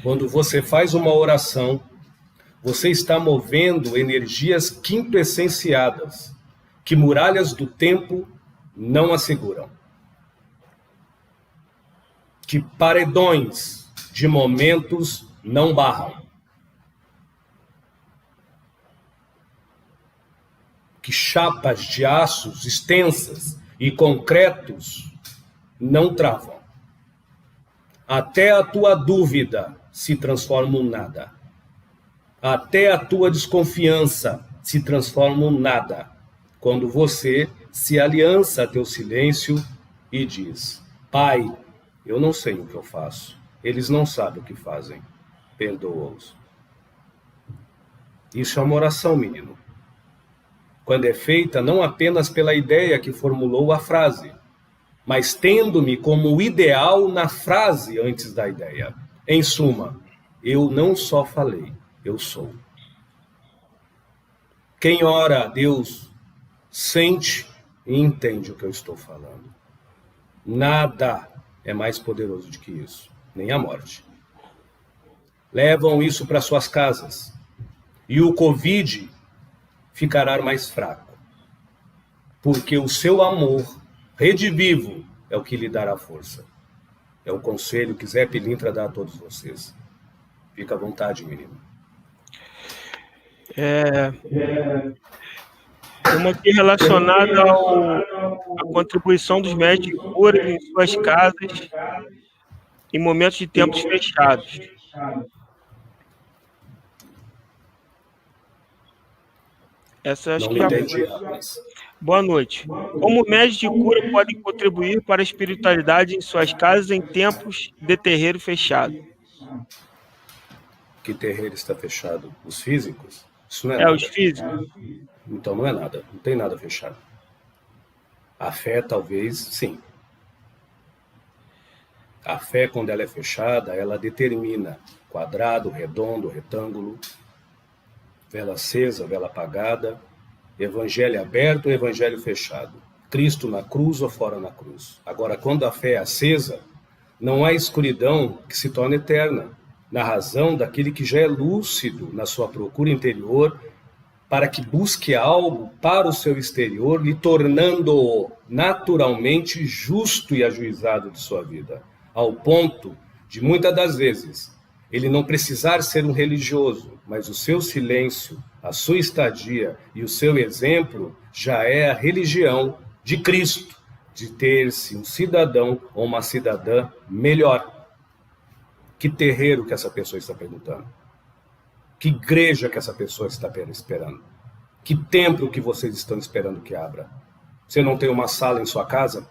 Quando você faz uma oração, você está movendo energias quintoessenciadas, que muralhas do tempo não asseguram. Que paredões de momentos não barram. Que chapas de aços extensas e concretos não travam. Até a tua dúvida se transforma em nada. Até a tua desconfiança se transforma em nada. Quando você se aliança a teu silêncio e diz: Pai, eu não sei o que eu faço. Eles não sabem o que fazem. Perdoa-os. Isso é uma oração, menino. Quando é feita não apenas pela ideia que formulou a frase, mas tendo-me como ideal na frase antes da ideia. Em suma, eu não só falei, eu sou. Quem ora a Deus sente e entende o que eu estou falando. Nada é mais poderoso do que isso, nem a morte. Levam isso para suas casas e o Covid ficará mais fraco. porque o seu amor redivivo é o que lhe dará força. É o conselho que Zé Pilintra dá a todos vocês. Fica à vontade, menino. Uma aqui relacionada à contribuição dos médicos de cura em suas casas em momentos de tempos fechados. Essa acho Não que já entendi, foi. rapaz. Boa noite. Como médicos de cura podem contribuir para a espiritualidade em suas casas em tempos de terreiro fechado? Que terreiro está fechado? Os físicos? Isso não é Os nada. físicos. Então não é nada, não tem nada fechado. A fé, talvez, sim. A fé, quando ela é fechada, ela determina quadrado, redondo, retângulo, vela acesa, vela apagada, evangelho aberto, evangelho fechado, Cristo na cruz ou fora na cruz. Agora, quando a fé é acesa, não há escuridão que se torne eterna, na razão daquele que já é lúcido na sua procura interior, para que busque algo para o seu exterior, lhe tornando-o naturalmente justo e ajuizado de sua vida, ao ponto de, muitas das vezes, ele não precisar ser um religioso, mas o seu silêncio, a sua estadia e o seu exemplo já é a religião de Cristo, de ter-se um cidadão ou uma cidadã melhor. Que terreiro que essa pessoa está perguntando? Que igreja que essa pessoa está esperando? Que templo que vocês estão esperando que abra? Você não tem uma sala em sua casa?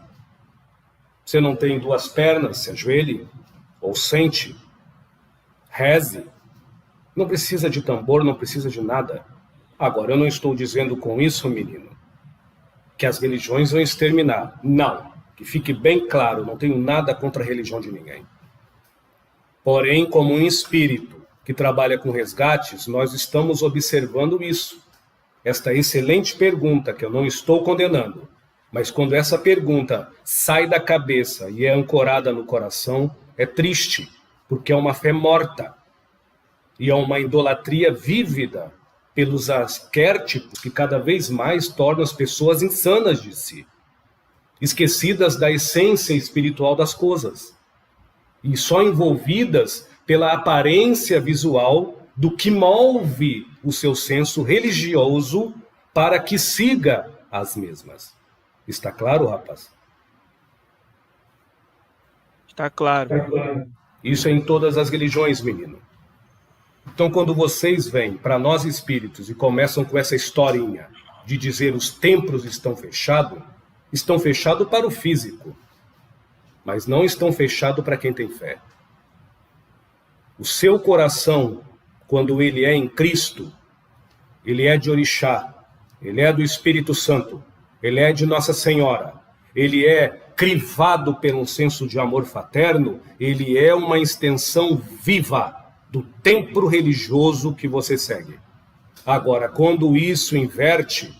Você não tem duas pernas? Se ajoelhe ou sente, reze. Não precisa de tambor, não precisa de nada. Agora, eu não estou dizendo com isso, menino, que as religiões vão exterminar. Não. Que fique bem claro, não tenho nada contra a religião de ninguém. Porém, como um espírito que trabalha com resgates, nós estamos observando isso. Esta excelente pergunta, que eu não estou condenando, mas quando essa pergunta sai da cabeça e é ancorada no coração, é triste, porque é uma fé morta. E é uma idolatria vívida pelos arquétipos que cada vez mais tornam as pessoas insanas de si, esquecidas da essência espiritual das coisas, e só envolvidas pela aparência visual do que move o seu senso religioso para que siga as mesmas. Está claro, rapaz? Está claro. Isso é em todas as religiões, menino. Então, quando vocês vêm para nós espíritos e começam com essa historinha de dizer os templos estão fechados para o físico, mas não estão fechados para quem tem fé. O seu coração, quando ele é em Cristo, ele é de Orixá, ele é do Espírito Santo, ele é de Nossa Senhora, ele é crivado pelo senso de amor fraterno, ele é uma extensão viva do templo religioso que você segue. Agora, quando isso inverte,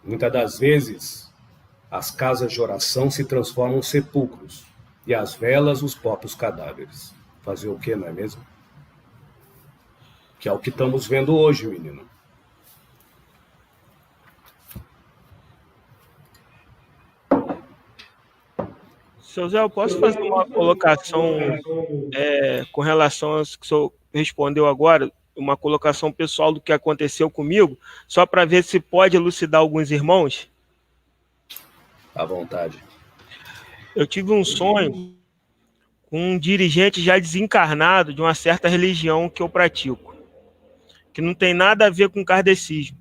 muitas das vezes, as casas de oração se transformam em sepulcros, e as velas, os próprios cadáveres. Fazer o quê, não é mesmo? Que é o que estamos vendo hoje, menino. Seu Zé, eu posso fazer uma colocação com relação ao que o senhor respondeu agora, uma colocação pessoal do que aconteceu comigo, só para ver se pode elucidar alguns irmãos? À vontade. Eu tive um sonho com um dirigente já desencarnado de uma certa religião que eu pratico, que não tem nada a ver com kardecismo.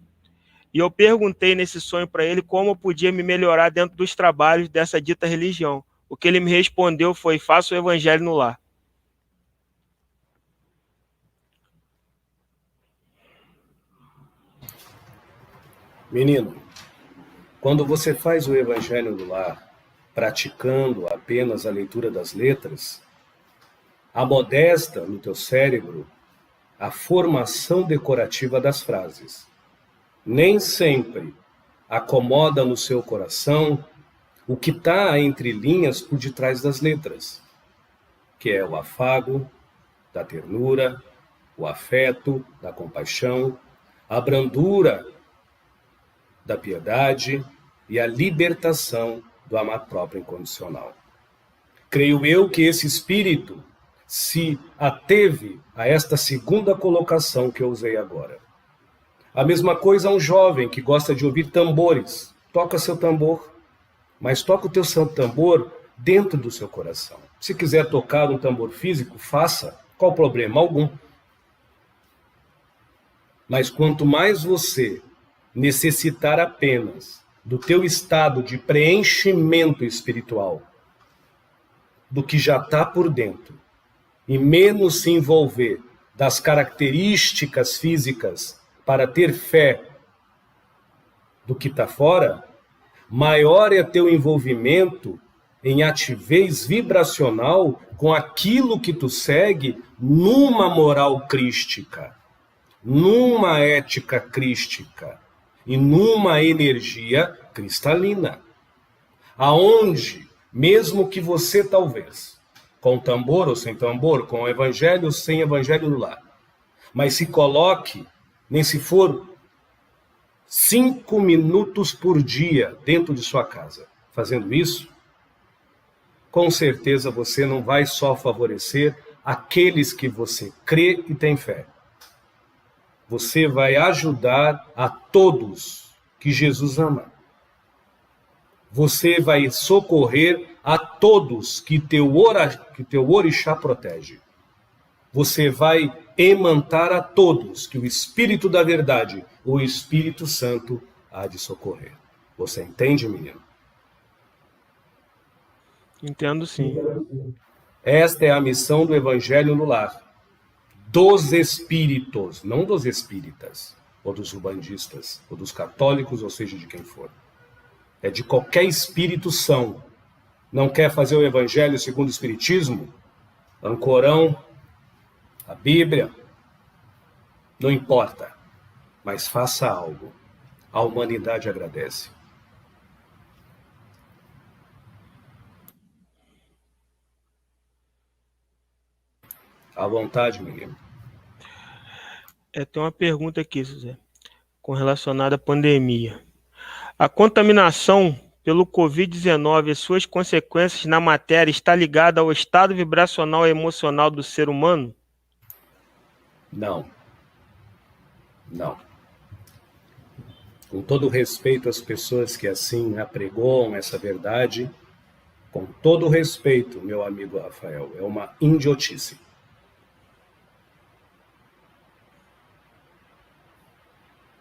E eu perguntei nesse sonho para ele como eu podia me melhorar dentro dos trabalhos dessa dita religião. O que ele me respondeu foi: faça o evangelho no lar. Menino, quando você faz o evangelho no lar, praticando apenas a leitura das letras, amodesta no teu cérebro a formação decorativa das frases. Nem sempre acomoda no seu coração o que está entre linhas por detrás das letras, que é o afago da ternura, o afeto da compaixão, a brandura da piedade, e a libertação do amor próprio incondicional. Creio eu que esse espírito se ateve a esta segunda colocação que eu usei agora. A mesma coisa um jovem que gosta de ouvir tambores. Toca seu tambor, mas toca o teu tambor dentro do seu coração. Se quiser tocar um tambor físico, faça. Qual o problema? Algum. Mas quanto mais você necessitar apenas do teu estado de preenchimento espiritual, do que já está por dentro, e menos se envolver das características físicas para ter fé do que está fora, maior é teu envolvimento em ativez vibracional com aquilo que tu segue numa moral crística, numa ética crística e numa energia cristalina, aonde, mesmo que você talvez, com tambor ou sem tambor, com evangelho ou sem evangelho no lar, mas se coloque, nem se for 5 minutos por dia dentro de sua casa, fazendo isso, com certeza você não vai só favorecer aqueles que você crê e tem fé. Você vai ajudar a todos que Jesus ama. Você vai socorrer a todos que teu orixá protege. Você vai emantar a todos que o Espírito da Verdade, o Espírito Santo, há de socorrer. Você entende, menino? Entendo, sim. Esta é a missão do Evangelho no lar. Dos espíritos, não dos espíritas, ou dos ubandistas, ou dos católicos, ou seja, de quem for. É de qualquer espírito são. Não quer fazer o Evangelho segundo o Espiritismo? Ancorão, a Bíblia, não importa, mas faça algo. A humanidade agradece. À vontade, menino. Tem uma pergunta aqui, José, com relacionada à pandemia. A contaminação pelo Covid-19 e suas consequências na matéria está ligada ao estado vibracional e emocional do ser humano? Não. Não. Com todo respeito às pessoas que assim apregoam essa verdade, com todo respeito, meu amigo Rafael, é uma idiotice.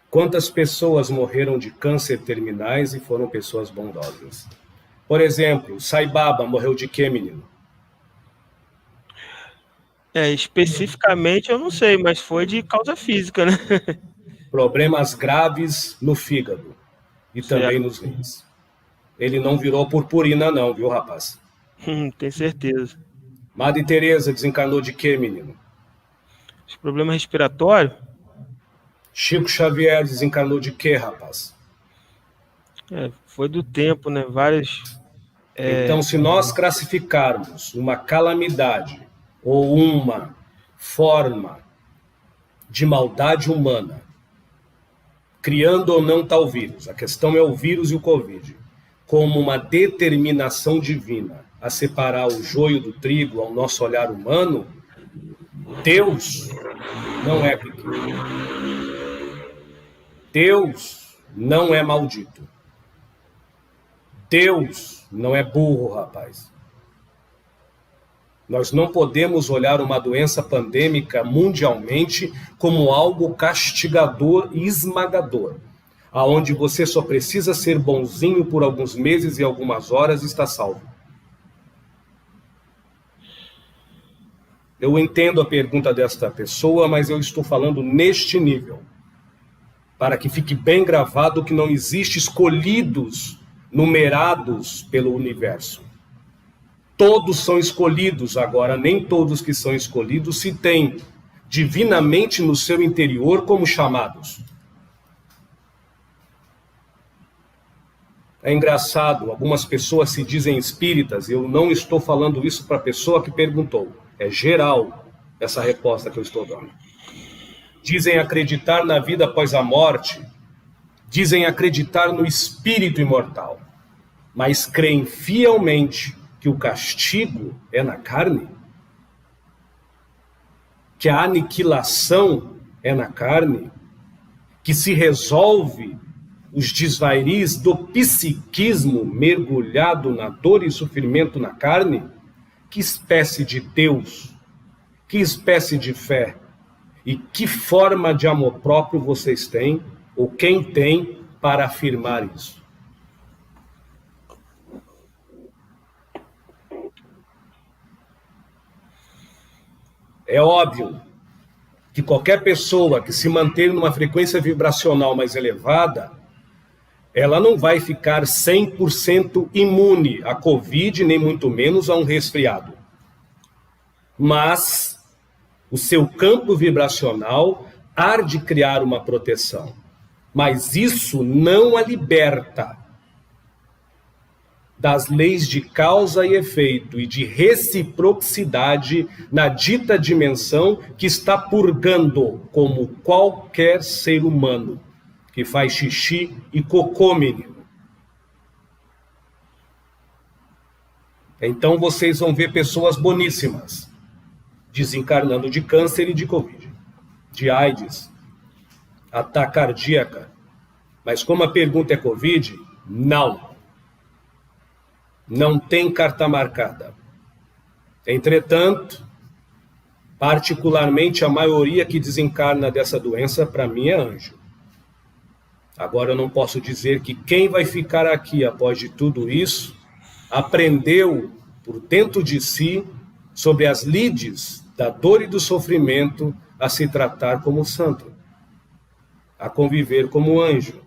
Quantas pessoas morreram de câncer terminais e foram pessoas bondosas? Por exemplo, Sai Baba morreu de quê, menino? Especificamente eu não sei, mas foi de causa física, né? Problemas graves no fígado e também nos rins. Ele não virou purpurina não, viu, rapaz? Tenho certeza. Madre Teresa desencarnou de quê, menino? Os problemas respiratórios? Chico Xavier desencarnou de quê, rapaz? Foi do tempo, né? Vários... Então, se nós classificarmos uma calamidade ou uma forma de maldade humana, criando ou não tal vírus, a questão é o vírus e o Covid, como uma determinação divina a separar o joio do trigo ao nosso olhar humano, Deus não é pequeno. Deus não é maldito. Deus não é burro, rapaz. Nós não podemos olhar uma doença pandêmica mundialmente como algo castigador e esmagador, aonde você só precisa ser bonzinho por alguns meses e algumas horas e está salvo. Eu entendo a pergunta desta pessoa, mas eu estou falando neste nível, para que fique bem gravado que não existe escolhidos, numerados pelo universo. Todos são escolhidos, agora nem todos que são escolhidos se têm divinamente no seu interior como chamados. É engraçado, algumas pessoas se dizem espíritas, eu não estou falando isso para a pessoa que perguntou, é geral essa resposta que eu estou dando. Dizem acreditar na vida após a morte, Dizem acreditar no espírito imortal, mas creem fielmente que o castigo é na carne? Que a aniquilação é na carne? Que se resolve os desvairis do psiquismo mergulhado na dor e sofrimento na carne? Que espécie de Deus, que espécie de fé e que forma de amor próprio vocês têm, ou quem tem, para afirmar isso? É óbvio que qualquer pessoa que se manter numa frequência vibracional mais elevada, ela não vai ficar 100% imune à Covid, nem muito menos a um resfriado. Mas o seu campo vibracional há de criar uma proteção. Mas isso não a liberta das leis de causa e efeito e de reciprocidade na dita dimensão que está purgando como qualquer ser humano que faz xixi e cocô, menino. Então vocês vão ver pessoas boníssimas desencarnando de câncer e de Covid, de AIDS, ataque cardíaca. Mas como a pergunta é Covid, não. Não tem carta marcada. Entretanto, particularmente a maioria que desencarna dessa doença, para mim, é anjo. Agora eu não posso dizer que quem vai ficar aqui após de tudo isso aprendeu por dentro de si sobre as lides da dor e do sofrimento a se tratar como santo, a conviver como anjo,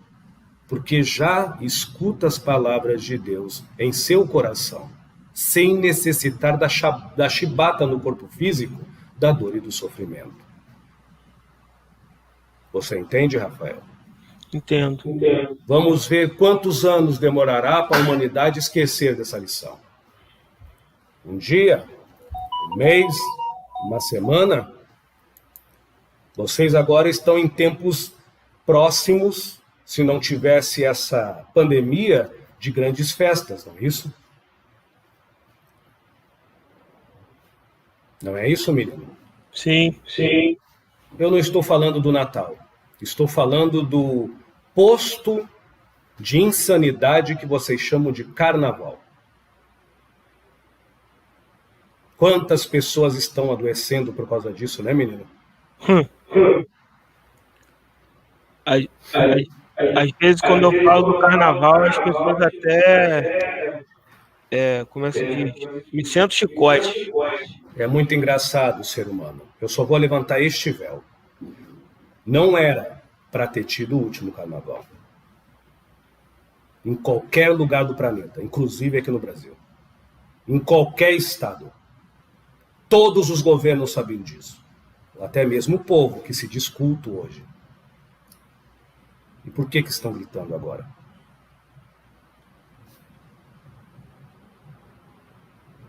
porque já escuta as palavras de Deus em seu coração, sem necessitar da chibata no corpo físico, da dor e do sofrimento. Você entende, Rafael? Entendo. Vamos ver quantos anos demorará para a humanidade esquecer dessa lição. Um dia, um mês, uma semana? Vocês agora estão em tempos próximos, se não tivesse essa pandemia, de grandes festas, não é isso? Não é isso, Miriam? Sim. Eu não estou falando do Natal. Estou falando do posto de insanidade que vocês chamam de carnaval. Quantas pessoas estão adoecendo por causa disso, né, menino? Às vezes, quando eu falo do carnaval, as pessoas até como é que se diz? Me sento chicote. É muito engraçado o ser humano. Eu só vou levantar este véu. Não era para ter tido o último carnaval. Em qualquer lugar do planeta, inclusive aqui no Brasil. Em qualquer estado. Todos os governos sabiam disso. Até mesmo o povo que se diz culto hoje. E por que estão gritando agora?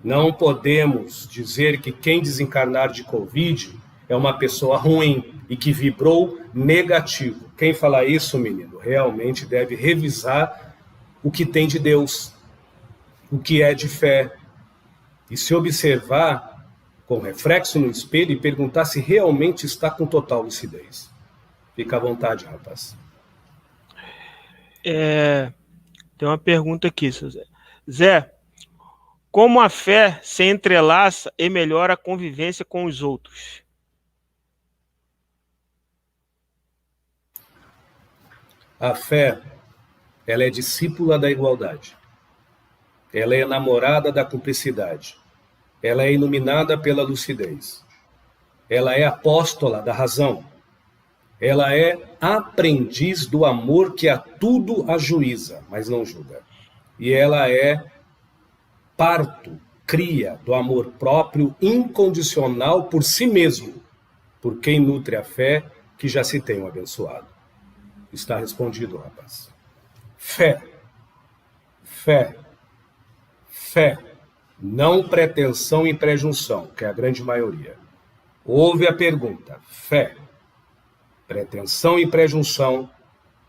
Não podemos dizer que quem desencarnar de Covid é uma pessoa ruim e que vibrou negativo. Quem fala isso, menino, realmente deve revisar o que tem de Deus, o que é de fé, e se observar com reflexo no espelho e perguntar se realmente está com total lucidez. Fica à vontade, rapaz. Tem uma pergunta aqui, seu Zé. Zé, como a fé se entrelaça e melhora a convivência com os outros? A fé, ela é discípula da igualdade. Ela é namorada da cumplicidade. Ela é iluminada pela lucidez. Ela é apóstola da razão. Ela é aprendiz do amor que a tudo ajuiza, mas não julga. E ela é parto, cria do amor próprio incondicional por si mesmo, por quem nutre a fé que já se tem um abençoado. Está respondido, rapaz. Fé. Fé. Fé. Não pretensão e prejunção, que é a grande maioria. Ouve a pergunta. Fé. Pretensão e prejunção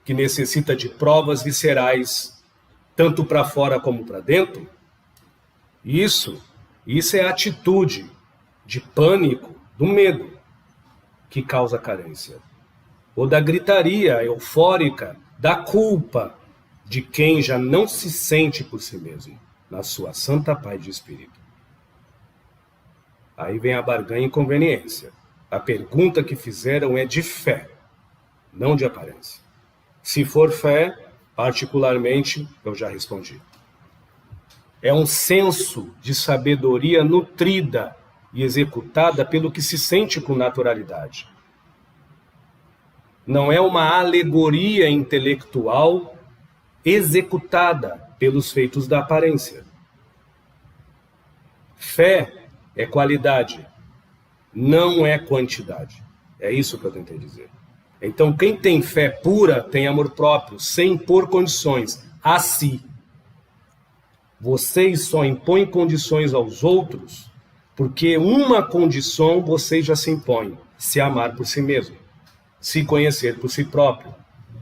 que necessita de provas viscerais, tanto para fora como para dentro, isso é a atitude de pânico, do medo, que causa carência. Ou da gritaria eufórica, da culpa de quem já não se sente por si mesmo, na sua santa paz de espírito. Aí vem a barganha e inconveniência. A pergunta que fizeram é de fé, não de aparência. Se for fé, particularmente, eu já respondi. É um senso de sabedoria nutrida e executada pelo que se sente com naturalidade. Não é uma alegoria intelectual executada pelos feitos da aparência. Fé é qualidade, não é quantidade. É isso que eu tentei dizer. Então, quem tem fé pura tem amor próprio, sem impor condições a si. Vocês só impõem condições aos outros porque uma condição vocês já se impõem: se amar por si mesmo, se conhecer por si próprio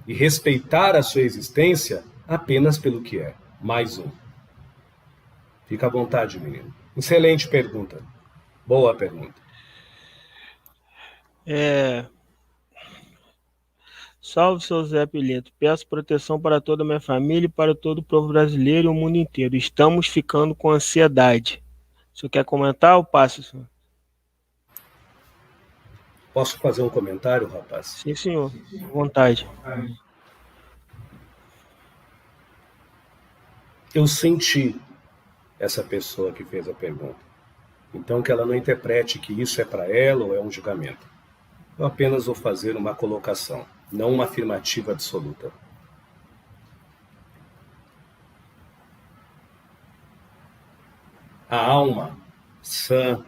e respeitar a sua existência apenas pelo que é, mais um. Fica à vontade, menino. Excelente pergunta. Boa pergunta. Salve, seu Zé Pileto. Peço proteção para toda a minha família e para todo o povo brasileiro e o mundo inteiro. Estamos ficando com ansiedade. O senhor quer comentar ou passo, senhor? Posso fazer um comentário, rapaz? Sim, senhor. À vontade. Eu senti essa pessoa que fez a pergunta. Então, que ela não interprete que isso é para ela ou é um julgamento. Eu apenas vou fazer uma colocação, não uma afirmativa absoluta. A alma sã,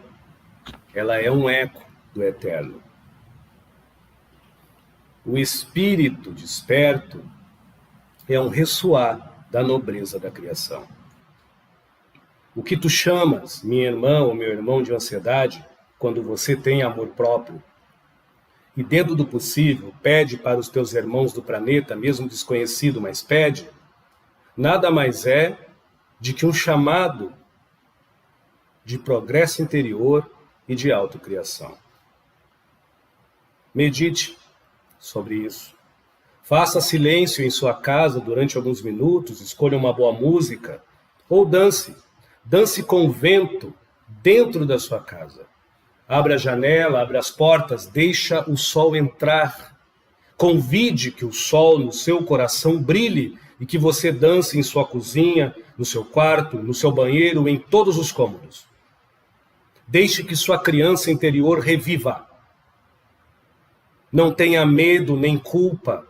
ela é um eco do eterno. O espírito desperto é um ressoar da nobreza da criação. O que tu chamas, minha irmã ou meu irmão, de ansiedade, quando você tem amor próprio, e dentro do possível pede para os teus irmãos do planeta, mesmo desconhecido, mas pede, nada mais é de que um chamado de progresso interior e de autocriação. Medite sobre isso. Faça silêncio em sua casa durante alguns minutos, escolha uma boa música, ou dance. Dance com o vento dentro da sua casa. Abra a janela, abra as portas, deixa o sol entrar. Convide que o sol no seu coração brilhe e que você dance em sua cozinha, no seu quarto, no seu banheiro, em todos os cômodos. Deixe que sua criança interior reviva. Não tenha medo nem culpa.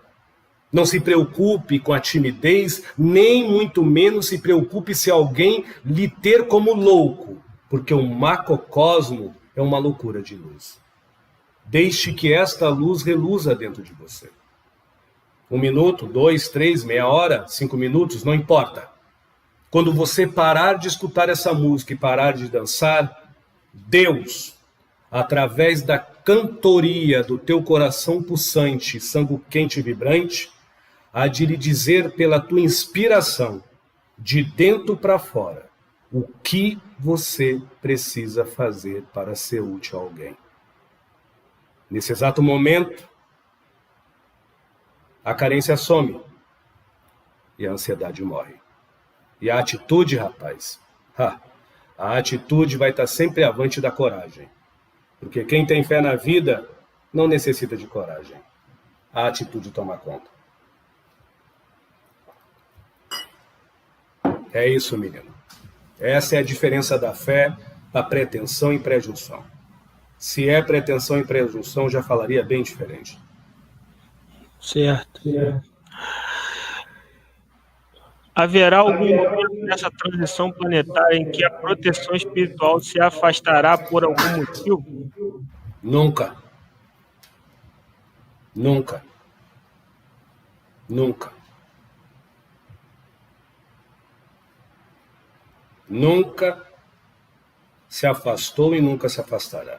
Não se preocupe com a timidez, nem muito menos se preocupe se alguém lhe ter como louco, porque o macrocosmo é uma loucura de luz. Deixe que esta luz reluza dentro de você. 1 minuto, 2, 3, meia hora, 5 minutos, não importa. Quando você parar de escutar essa música e parar de dançar, Deus, através da cantoria do teu coração pulsante, sangue quente e vibrante, há de lhe dizer pela tua inspiração, de dentro para fora, o que você precisa fazer para ser útil a alguém. Nesse exato momento, a carência some e a ansiedade morre. E a atitude, rapaz, a atitude vai estar sempre avante da coragem. Porque quem tem fé na vida não necessita de coragem. A atitude toma conta. É isso, menino. Essa é a diferença da fé, da pretensão e pré-junção. Se é pretensão e pré-junção, já falaria bem diferente. Certo. Haverá algum momento nessa transição planetária em que a proteção espiritual se afastará por algum motivo? Nunca. Nunca. Nunca. Nunca se afastou e nunca se afastará.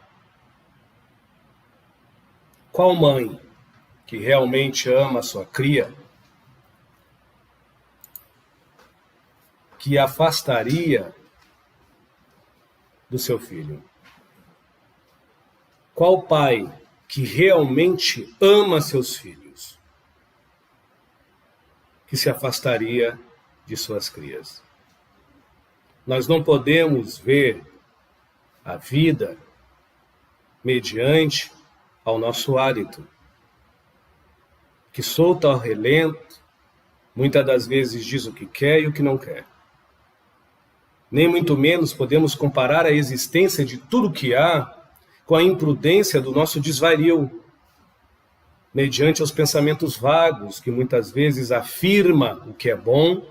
Qual mãe que realmente ama a sua cria que afastaria do seu filho? Qual pai que realmente ama seus filhos que se afastaria de suas crias? Nós não podemos ver a vida mediante ao nosso hálito, que solta ao relento, muitas das vezes diz o que quer e o que não quer. Nem muito menos podemos comparar a existência de tudo que há com a imprudência do nosso desvario, mediante aos pensamentos vagos, que muitas vezes afirma o que é bom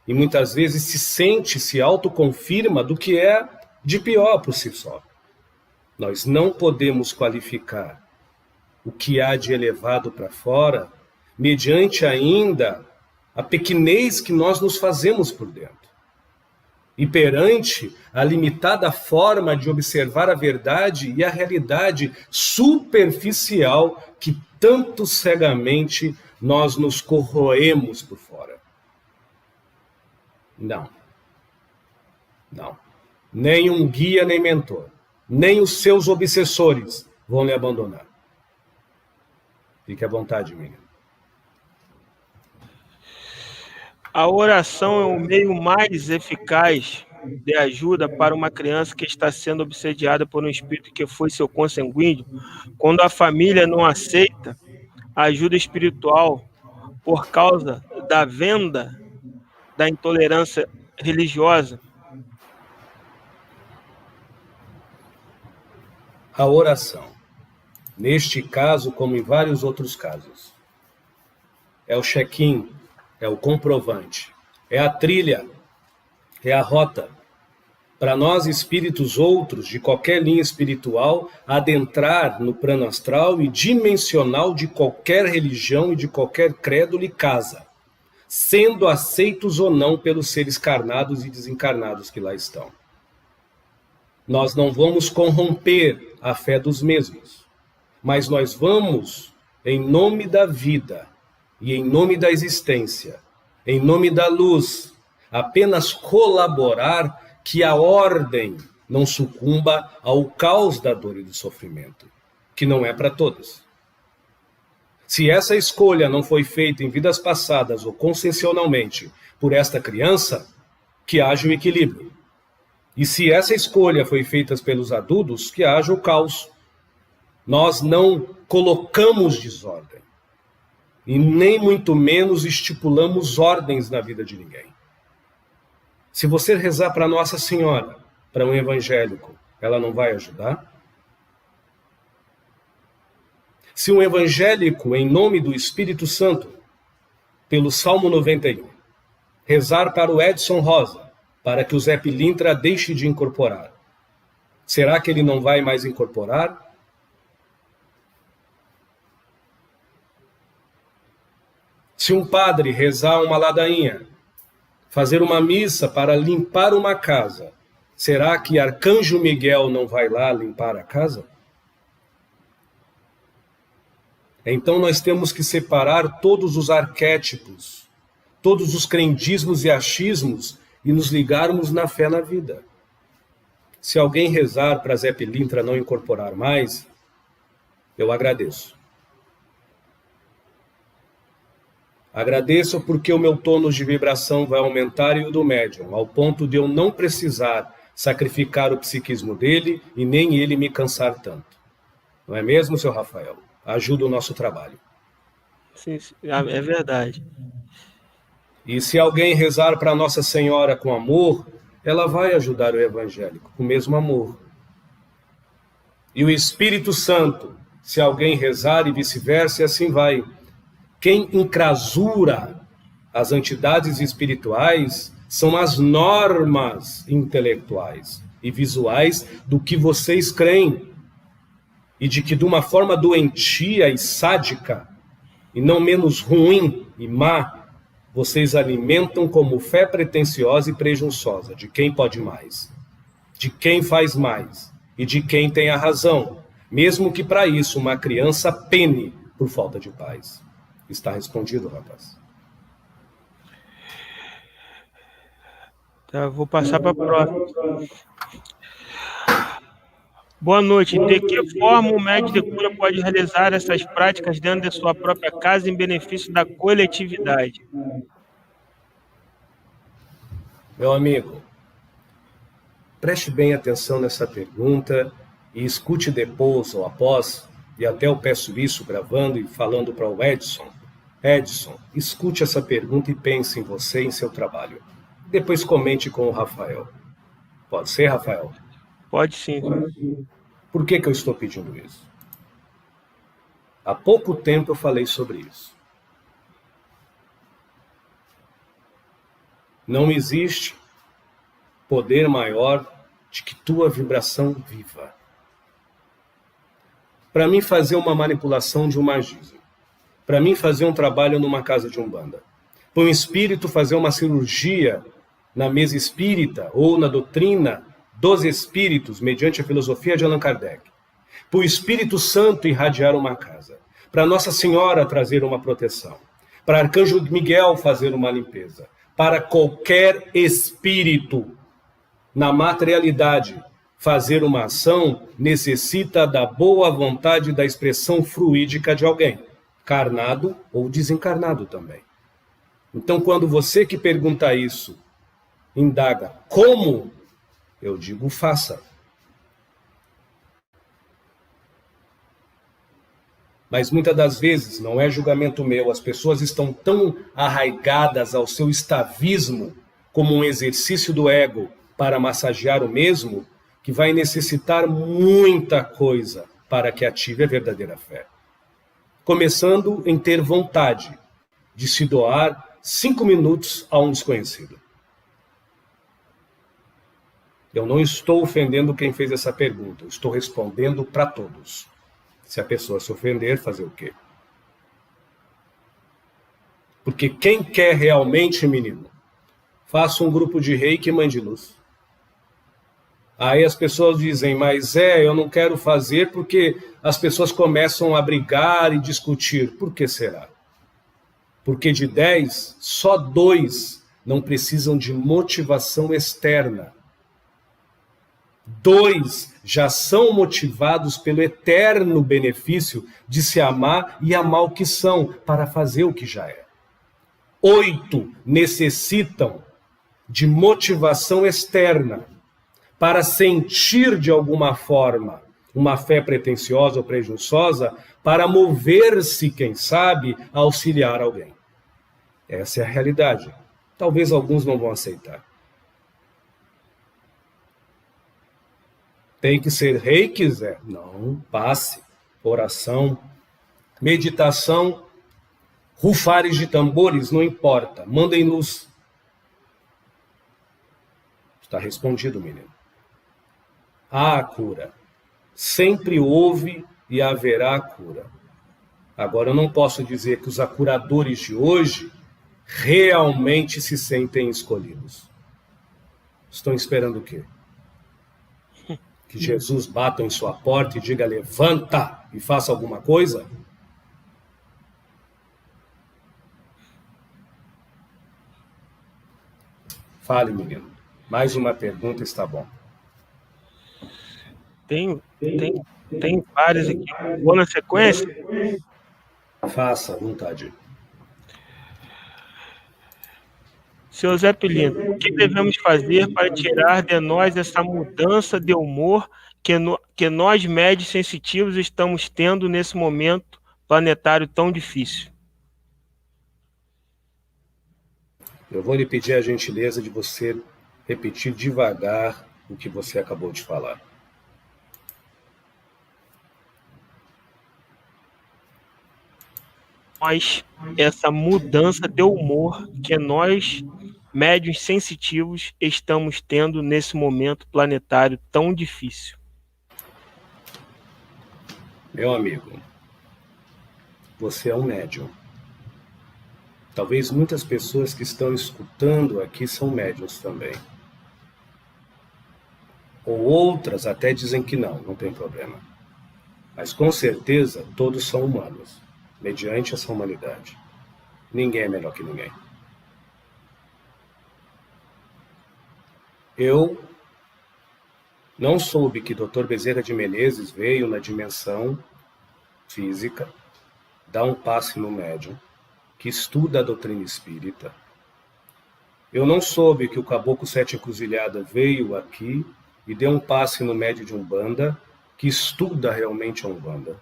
e muitas vezes se autoconfirma do que é de pior por si só. Nós não podemos qualificar o que há de elevado para fora, mediante ainda a pequenez que nós nos fazemos por dentro. E perante a limitada forma de observar a verdade e a realidade superficial que tanto cegamente nós nos corroemos por fora. Não. Nem um guia, nem mentor, nem os seus obsessores vão lhe abandonar. Fique à vontade, Miriam. A oração é o meio mais eficaz de ajuda para uma criança que está sendo obsediada por um espírito que foi seu consanguíneo, quando a família não aceita a ajuda espiritual por causa da venda da intolerância religiosa. A oração, neste caso, como em vários outros casos, é o check-in, é o comprovante, é a trilha, é a rota, para nós espíritos outros, de qualquer linha espiritual, adentrar no plano astral e dimensional de qualquer religião e de qualquer credo lhe casa, sendo aceitos ou não pelos seres carnados e desencarnados que lá estão. Nós não vamos corromper a fé dos mesmos, mas nós vamos, em nome da vida e em nome da existência, em nome da luz, apenas colaborar que a ordem não sucumba ao caos da dor e do sofrimento, que não é para todos. Se essa escolha não foi feita em vidas passadas ou consciencialmente por esta criança, que haja o equilíbrio. E se essa escolha foi feita pelos adultos, que haja o caos. Nós não colocamos desordem. E nem muito menos estipulamos ordens na vida de ninguém. Se você rezar para Nossa Senhora, para um evangélico, ela não vai ajudar? Se um evangélico, em nome do Espírito Santo, pelo Salmo 91, rezar para o Edson Rosa, para que o Zé Pilintra deixe de incorporar, será que ele não vai mais incorporar? Se um padre rezar uma ladainha, fazer uma missa para limpar uma casa, será que Arcanjo Miguel não vai lá limpar a casa? Então nós temos que separar todos os arquétipos, todos os crendicismos e achismos e nos ligarmos na fé na vida. Se alguém rezar para Zé Pilintra não incorporar mais, eu agradeço. Agradeço porque o meu tônus de vibração vai aumentar e o do médium, ao ponto de eu não precisar sacrificar o psiquismo dele e nem ele me cansar tanto. Não é mesmo, seu Rafael? Ajuda o nosso trabalho. Sim, é verdade. E se alguém rezar para Nossa Senhora com amor, ela vai ajudar o evangélico com o mesmo amor. E o Espírito Santo, se alguém rezar e vice-versa, e assim vai. Quem encrasura as entidades espirituais são as normas intelectuais e visuais do que vocês creem. E de que de uma forma doentia e sádica, e não menos ruim e má, vocês alimentam como fé pretensiosa e presunçosa de quem pode mais, de quem faz mais e de quem tem a razão, mesmo que para isso uma criança pene por falta de paz. Está respondido, rapaz. Tá, vou passar para a próxima. Boa noite. De que forma o médium de cura pode realizar essas práticas dentro de sua própria casa em benefício da coletividade? Meu amigo, preste bem atenção nessa pergunta e escute depois ou após, e até eu peço isso gravando e falando para o Edson. Edson, escute essa pergunta e pense em você e em seu trabalho. Depois comente com o Rafael. Pode ser, Rafael? Pode sim. Por que eu estou pedindo isso? Há pouco tempo eu falei sobre isso. Não existe poder maior de que tua vibração viva. Para mim fazer uma manipulação de um magismo, para mim fazer um trabalho numa casa de umbanda, para um espírito fazer uma cirurgia na mesa espírita ou na doutrina dos espíritos, mediante a filosofia de Allan Kardec, para o Espírito Santo irradiar uma casa, para Nossa Senhora trazer uma proteção, para Arcanjo Miguel fazer uma limpeza, para qualquer espírito na materialidade fazer uma ação, necessita da boa vontade da expressão fluídica de alguém, encarnado ou desencarnado também. Então, quando você que pergunta isso, indaga como, eu digo faça. Mas muitas das vezes, não é julgamento meu, as pessoas estão tão arraigadas ao seu estavismo como um exercício do ego para massagear o mesmo, que vai necessitar muita coisa para que ative a verdadeira fé. Começando em ter vontade de se doar 5 minutos a um desconhecido. Eu não estou ofendendo quem fez essa pergunta, eu estou respondendo para todos. Se a pessoa se ofender, fazer o quê? Porque quem quer realmente, menino, faça um grupo de reiki e mãe de luz. Aí as pessoas dizem, mas eu não quero fazer porque as pessoas começam a brigar e discutir. Por que será? Porque de 10, só 2 não precisam de motivação externa. 2 já são motivados pelo eterno benefício de se amar e amar o que são, para fazer o que já é. 8 necessitam de motivação externa, para sentir de alguma forma uma fé pretensiosa ou presunçosa, para mover-se, quem sabe, a auxiliar alguém. Essa é a realidade. Talvez alguns não vão aceitar. Tem que ser reiki, Zé? Não, passe, oração, meditação, rufares de tambores, não importa, mandem luz. Está respondido, menino. Há a cura. Sempre houve e haverá cura. Agora, eu não posso dizer que os acuradores de hoje realmente se sentem escolhidos. Estão esperando o quê? Que Jesus bata em sua porta e diga, levanta e faça alguma coisa? Fale, menino. Mais uma pergunta está bom. Tem várias aqui. Vou na sequência? Faça, à vontade. Seu Zé Pelino, o que devemos fazer para tirar de nós essa mudança de humor que nós, médios sensitivos, estamos tendo nesse momento planetário tão difícil? Eu vou lhe pedir a gentileza de você repetir devagar o que você acabou de falar. Essa mudança de humor que nós, médiuns sensitivos, estamos tendo nesse momento planetário tão difícil. Meu amigo, você é um médium. Talvez muitas pessoas que estão escutando aqui são médiuns também. Ou outras até dizem que não tem problema. Mas com certeza todos são humanos. Mediante essa humanidade. Ninguém é melhor que ninguém. Eu não soube que Dr. Bezerra de Menezes veio na dimensão física, dá um passe no médium, que estuda a doutrina espírita. Eu não soube que o Caboclo Sete Encruzilhada veio aqui e deu um passe no médium de Umbanda, que estuda realmente a Umbanda.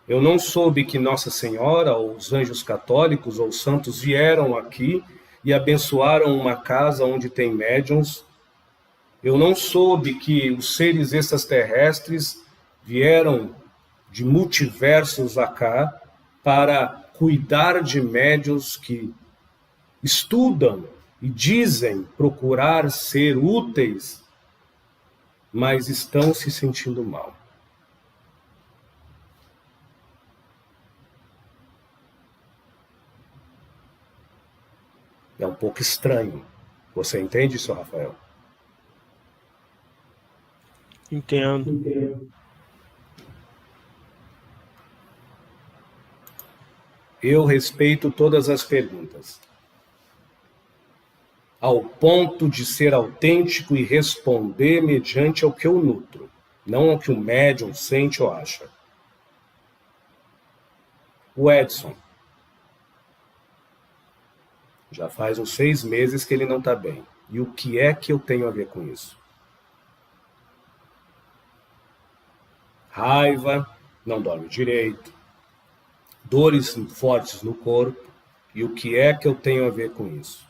Eu não soube que Nossa Senhora, ou os anjos católicos, ou os santos vieram aqui e abençoaram uma casa onde tem médiums. Eu não soube que os seres extraterrestres vieram de multiversos acá para cuidar de médiuns que estudam e dizem procurar ser úteis, mas estão se sentindo mal. É um pouco estranho. Você entende isso, Rafael? Entendo. Eu respeito todas as perguntas, ao ponto de ser autêntico e responder mediante ao que eu nutro, não ao que o médium sente ou acha. O Edson, já faz uns 6 meses que ele não está bem. E o que é que eu tenho a ver com isso? Raiva, não dorme direito, dores fortes no corpo. E o que é que eu tenho a ver com isso?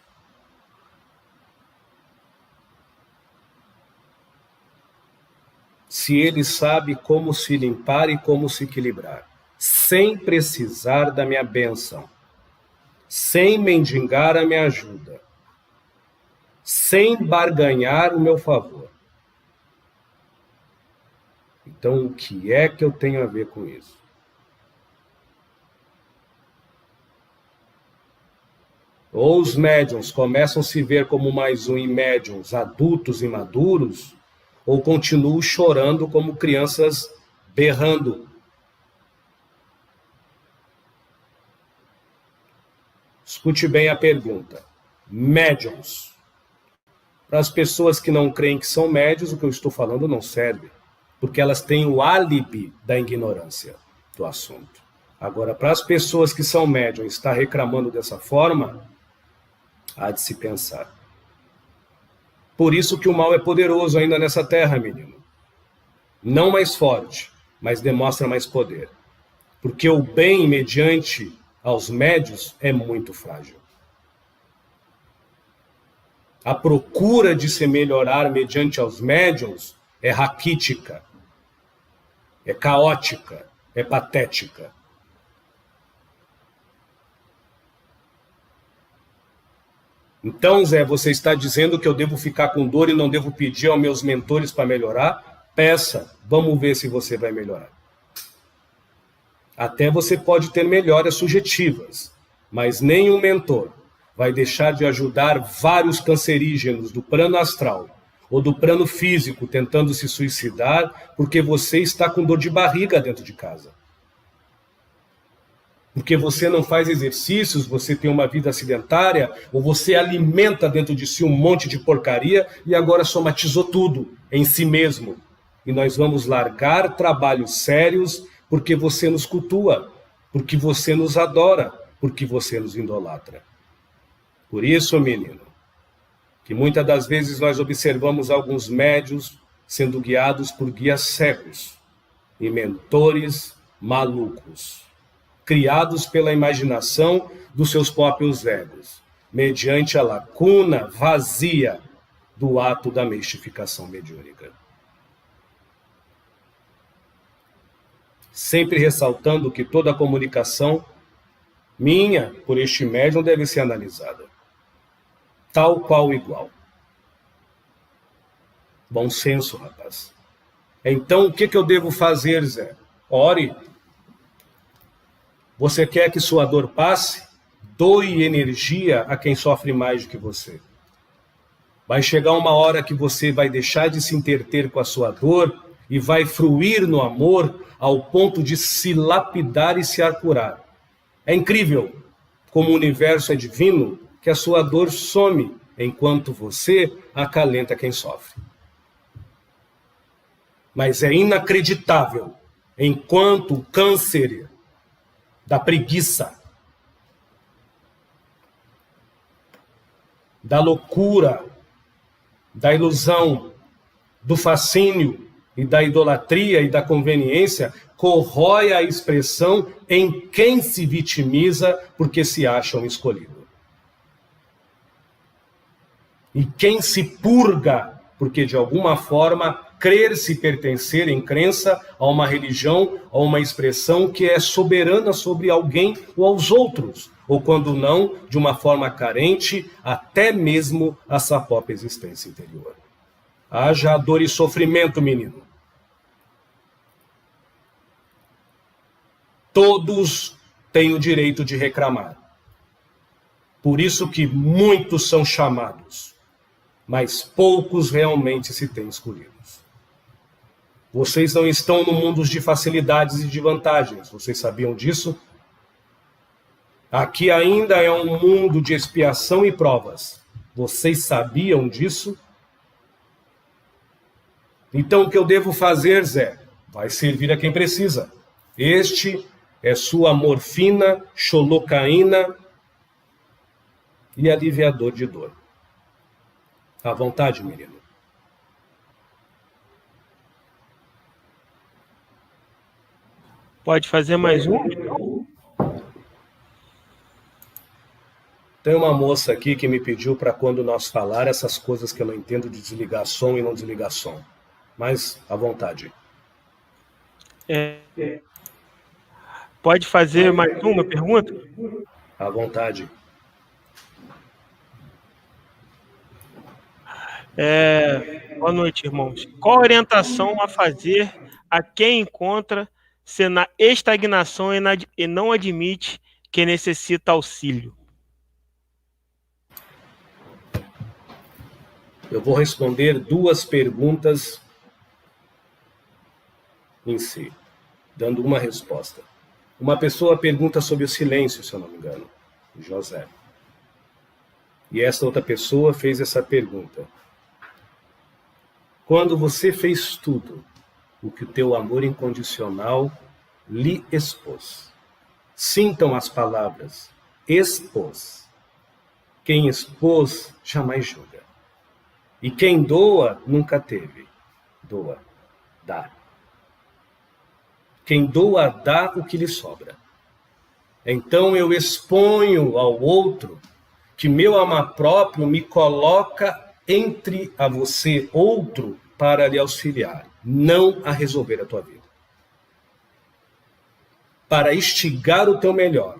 Se ele sabe como se limpar e como se equilibrar, sem precisar da minha bênção, sem mendigar a minha ajuda, sem barganhar o meu favor. Então, o que é que eu tenho a ver com isso? Ou os médiuns começam a se ver como mais um em médiuns adultos e maduros, ou continuam chorando como crianças berrando. Escute bem a pergunta. Médiuns. Para as pessoas que não creem que são médiuns, o que eu estou falando não serve, porque elas têm o álibi da ignorância do assunto. Agora, para as pessoas que são médiuns, estar reclamando dessa forma, há de se pensar. Por isso que o mal é poderoso ainda nessa terra, menino. Não mais forte, mas demonstra mais poder. Porque o bem, mediante aos médios, é muito frágil. A procura de se melhorar mediante aos médiums é raquítica, é caótica, é patética. Então, Zé, você está dizendo que eu devo ficar com dor e não devo pedir aos meus mentores para melhorar? Peça, vamos ver se você vai melhorar. Até você pode ter melhoras subjetivas, mas nenhum mentor vai deixar de ajudar vários cancerígenos do plano astral ou do plano físico tentando se suicidar porque você está com dor de barriga dentro de casa. Porque você não faz exercícios, você tem uma vida sedentária, ou você alimenta dentro de si um monte de porcaria e agora somatizou tudo em si mesmo. E nós vamos largar trabalhos sérios porque você nos cultua, porque você nos adora, porque você nos idolatra. Por isso, menino, que muitas das vezes nós observamos alguns médios sendo guiados por guias cegos e mentores malucos, criados pela imaginação dos seus próprios egos, mediante a lacuna vazia do ato da mistificação mediúnica. Sempre ressaltando que toda a comunicação minha por este médium deve ser analisada, tal qual igual. Bom senso, rapaz. Então, o que eu devo fazer, Zé? Ore. Você quer que sua dor passe? Doe energia a quem sofre mais do que você. Vai chegar uma hora que você vai deixar de se interter com a sua dor e vai fruir no amor ao ponto de se lapidar e se curar. É incrível como o universo é divino que a sua dor some enquanto você acalenta quem sofre. Mas é inacreditável enquanto o câncer da preguiça, da loucura, da ilusão, do fascínio e da idolatria e da conveniência corrói a expressão em quem se vitimiza porque se acha um escolhido. E quem se purga porque de alguma forma crer-se pertencer em crença a uma religião, a uma expressão que é soberana sobre alguém ou aos outros, ou quando não, de uma forma carente, até mesmo a sua própria existência interior. Haja dor e sofrimento, menino. Todos têm o direito de reclamar. Por isso que muitos são chamados, mas poucos realmente se têm escolhidos. Vocês não estão no mundo de facilidades e de vantagens. Vocês sabiam disso? Aqui ainda é um mundo de expiação e provas. Vocês sabiam disso? Então o que eu devo fazer, Zé? Vai servir a quem precisa. Este é sua morfina, xolocaína e aliviador de dor. À vontade, menino. Pode fazer mais um? Tem uma moça aqui que me pediu para quando nós falar essas coisas que eu não entendo de desligar som e não desligar som. Mas, à vontade. Pode fazer mais uma pergunta? À vontade. Boa noite, irmãos. Qual a orientação a fazer a quem encontra-se na estagnação e não admite que necessita auxílio? Eu vou responder duas perguntas em si, dando uma resposta. Uma pessoa pergunta sobre o silêncio, se eu não me engano, José. E essa outra pessoa fez essa pergunta. Quando você fez tudo o que o teu amor incondicional lhe expôs, sintam as palavras expôs. Quem expôs jamais julga. E quem doa nunca teve. Doa, dá. Quem doa, dá o que lhe sobra. Então eu exponho ao outro que meu amor próprio me coloca entre a você, outro, para lhe auxiliar, não a resolver a tua vida. Para instigar o teu melhor,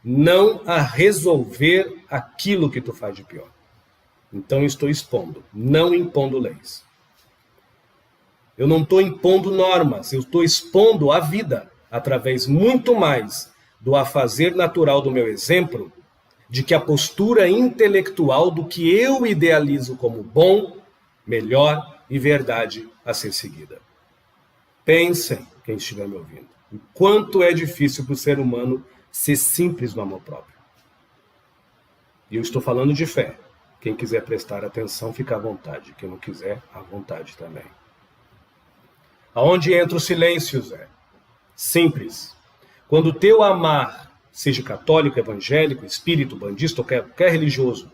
não a resolver aquilo que tu faz de pior. Então eu estou expondo, não impondo leis. Eu não estou impondo normas, eu estou expondo a vida, através muito mais do afazer natural do meu exemplo, de que a postura intelectual do que eu idealizo como bom, melhor e verdade a ser seguida. Pensem, quem estiver me ouvindo, o quanto é difícil para o ser humano ser simples no amor próprio. E eu estou falando de fé. Quem quiser prestar atenção, fica à vontade. Quem não quiser, à vontade também. Aonde entra o silêncio, Zé? Simples. Quando o teu amar, seja católico, evangélico, espírito, bandista ou qualquer religioso,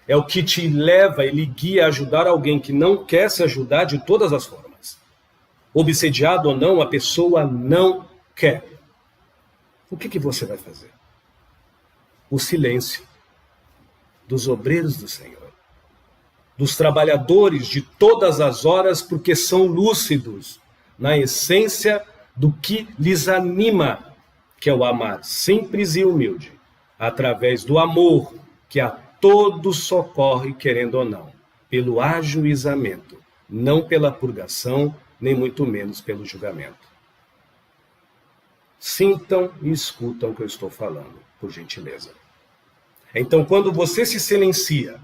é o que te leva e lhe guia a ajudar alguém que não quer se ajudar de todas as formas. Obsediado ou não, a pessoa não quer. O que você vai fazer? O silêncio dos obreiros do Senhor, dos trabalhadores de todas as horas, porque são lúcidos na essência do que lhes anima, que é o amar simples e humilde, através do amor que a todos socorre, querendo ou não, pelo ajuizamento, não pela purgação, nem muito menos pelo julgamento. Sintam e escutam o que eu estou falando, por gentileza. Então, quando você se silencia,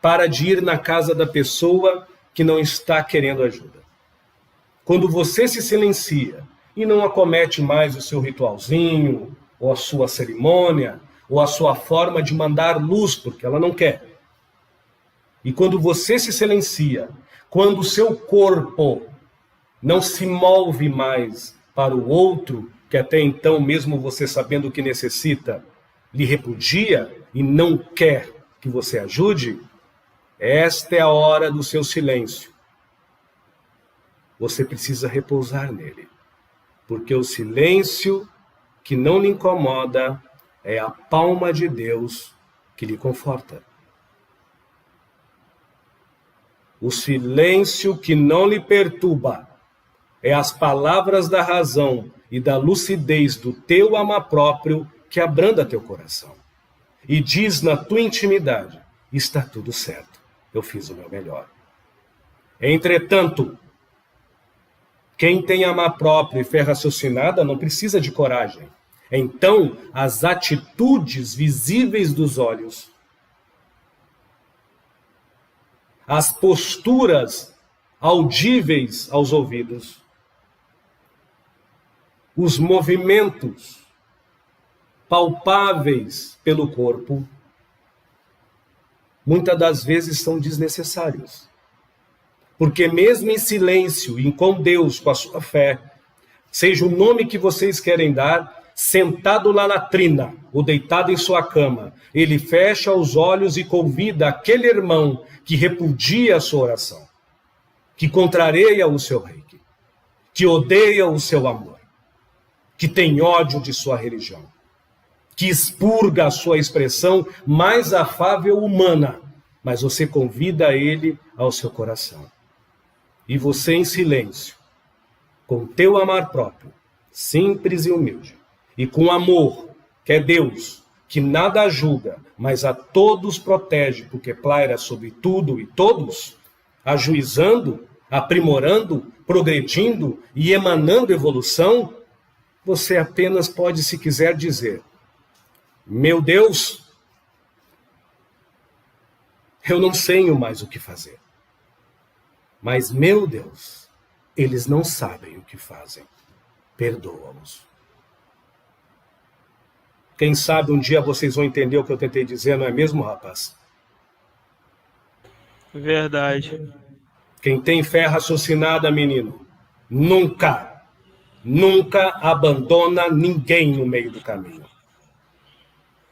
para de ir na casa da pessoa que não está querendo ajuda. Quando você se silencia e não acomete mais o seu ritualzinho, ou a sua cerimônia, ou a sua forma de mandar luz, porque ela não quer. E quando você se silencia, quando o seu corpo não se move mais para o outro, que até então, mesmo você sabendo o que necessita, lhe repudia e não quer que você ajude, esta é a hora do seu silêncio. Você precisa repousar nele, porque o silêncio que não lhe incomoda é a palma de Deus que lhe conforta. O silêncio que não lhe perturba é as palavras da razão e da lucidez do teu amor próprio que abranda teu coração. E diz na tua intimidade, está tudo certo, eu fiz o meu melhor. Entretanto, quem tem amor próprio e fé raciocinada não precisa de coragem. Então, as atitudes visíveis dos olhos, as posturas audíveis aos ouvidos, os movimentos palpáveis pelo corpo, muitas das vezes são desnecessários. Porque mesmo em silêncio e com Deus, com a sua fé, seja o nome que vocês querem dar, sentado lá na trina, ou deitado em sua cama, ele fecha os olhos e convida aquele irmão que repudia a sua oração, que contraria o seu reiki, que odeia o seu amor, que tem ódio de sua religião, que expurga a sua expressão mais afável humana, mas você convida ele ao seu coração. E você em silêncio, com teu amor próprio, simples e humilde, e com amor, que é Deus, que nada julga, mas a todos protege, porque plaira sobre tudo e todos, ajuizando, aprimorando, progredindo e emanando evolução, você apenas pode, se quiser, dizer: meu Deus, eu não sei mais o que fazer. Mas, meu Deus, eles não sabem o que fazem. Perdoa-os. Quem sabe um dia vocês vão entender o que eu tentei dizer, não é mesmo, rapaz? Verdade. Quem tem fé raciocinada, menino, nunca abandona ninguém no meio do caminho.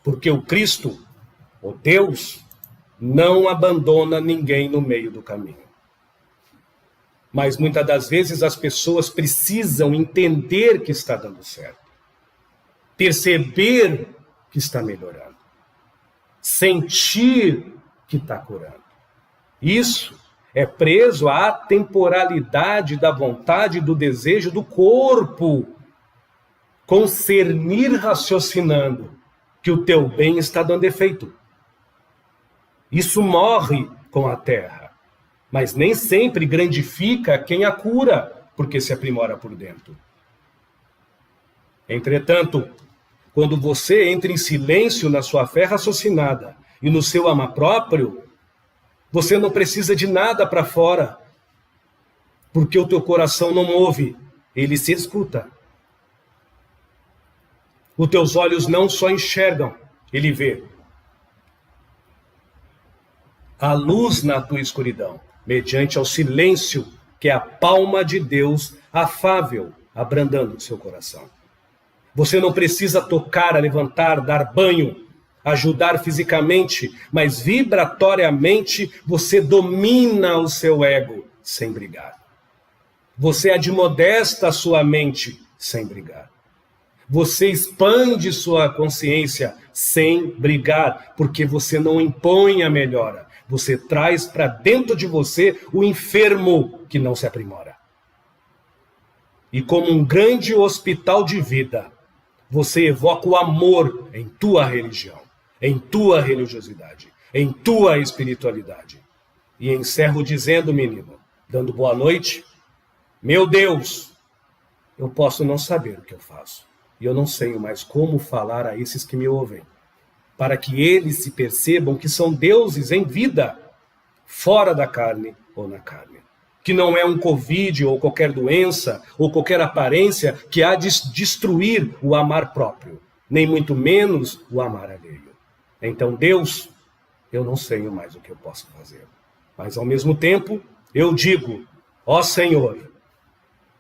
Porque o Cristo, o Deus, não abandona ninguém no meio do caminho. Mas muitas das vezes as pessoas precisam entender que está dando certo. Perceber que está melhorando. Sentir que está curando. Isso é preso à temporalidade da vontade e do desejo do corpo. Concernir raciocinando que o teu bem está dando efeito. Isso morre com a terra. Mas nem sempre grandifica quem a cura, porque se aprimora por dentro. Entretanto, quando você entra em silêncio na sua fé raciocinada e no seu amor próprio, você não precisa de nada para fora, porque o teu coração não ouve, ele se escuta. Os teus olhos não só enxergam, ele vê. A luz na tua escuridão, mediante ao silêncio, que é a palma de Deus afável, abrandando o seu coração. Você não precisa tocar, levantar, dar banho, ajudar fisicamente, mas vibratoriamente você domina o seu ego sem brigar. Você admoesta a sua mente sem brigar. Você expande sua consciência sem brigar, porque você não impõe a melhora. Você traz para dentro de você o enfermo que não se aprimora. E como um grande hospital de vida, você evoca o amor em tua religião, em tua religiosidade, em tua espiritualidade. E encerro dizendo, menino, dando boa noite: meu Deus, eu posso não saber o que eu faço. E eu não sei mais como falar a esses que me ouvem, para que eles se percebam que são deuses em vida, fora da carne ou na carne. Que não é um Covid ou qualquer doença ou qualquer aparência que há de destruir o amar próprio, nem muito menos o amar alheio. Então, Deus, eu não sei mais o que eu posso fazer. Mas, ao mesmo tempo, eu digo, ó Senhor,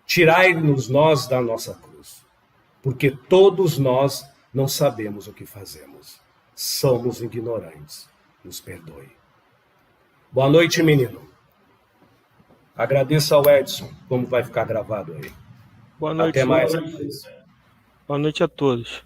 tirai-nos nós da nossa cruz, porque todos nós não sabemos o que fazemos. Somos ignorantes. Nos perdoe. Boa noite, menino. Agradeço ao Edson, como vai ficar gravado aí. Boa noite. Até mais. Boa noite a todos.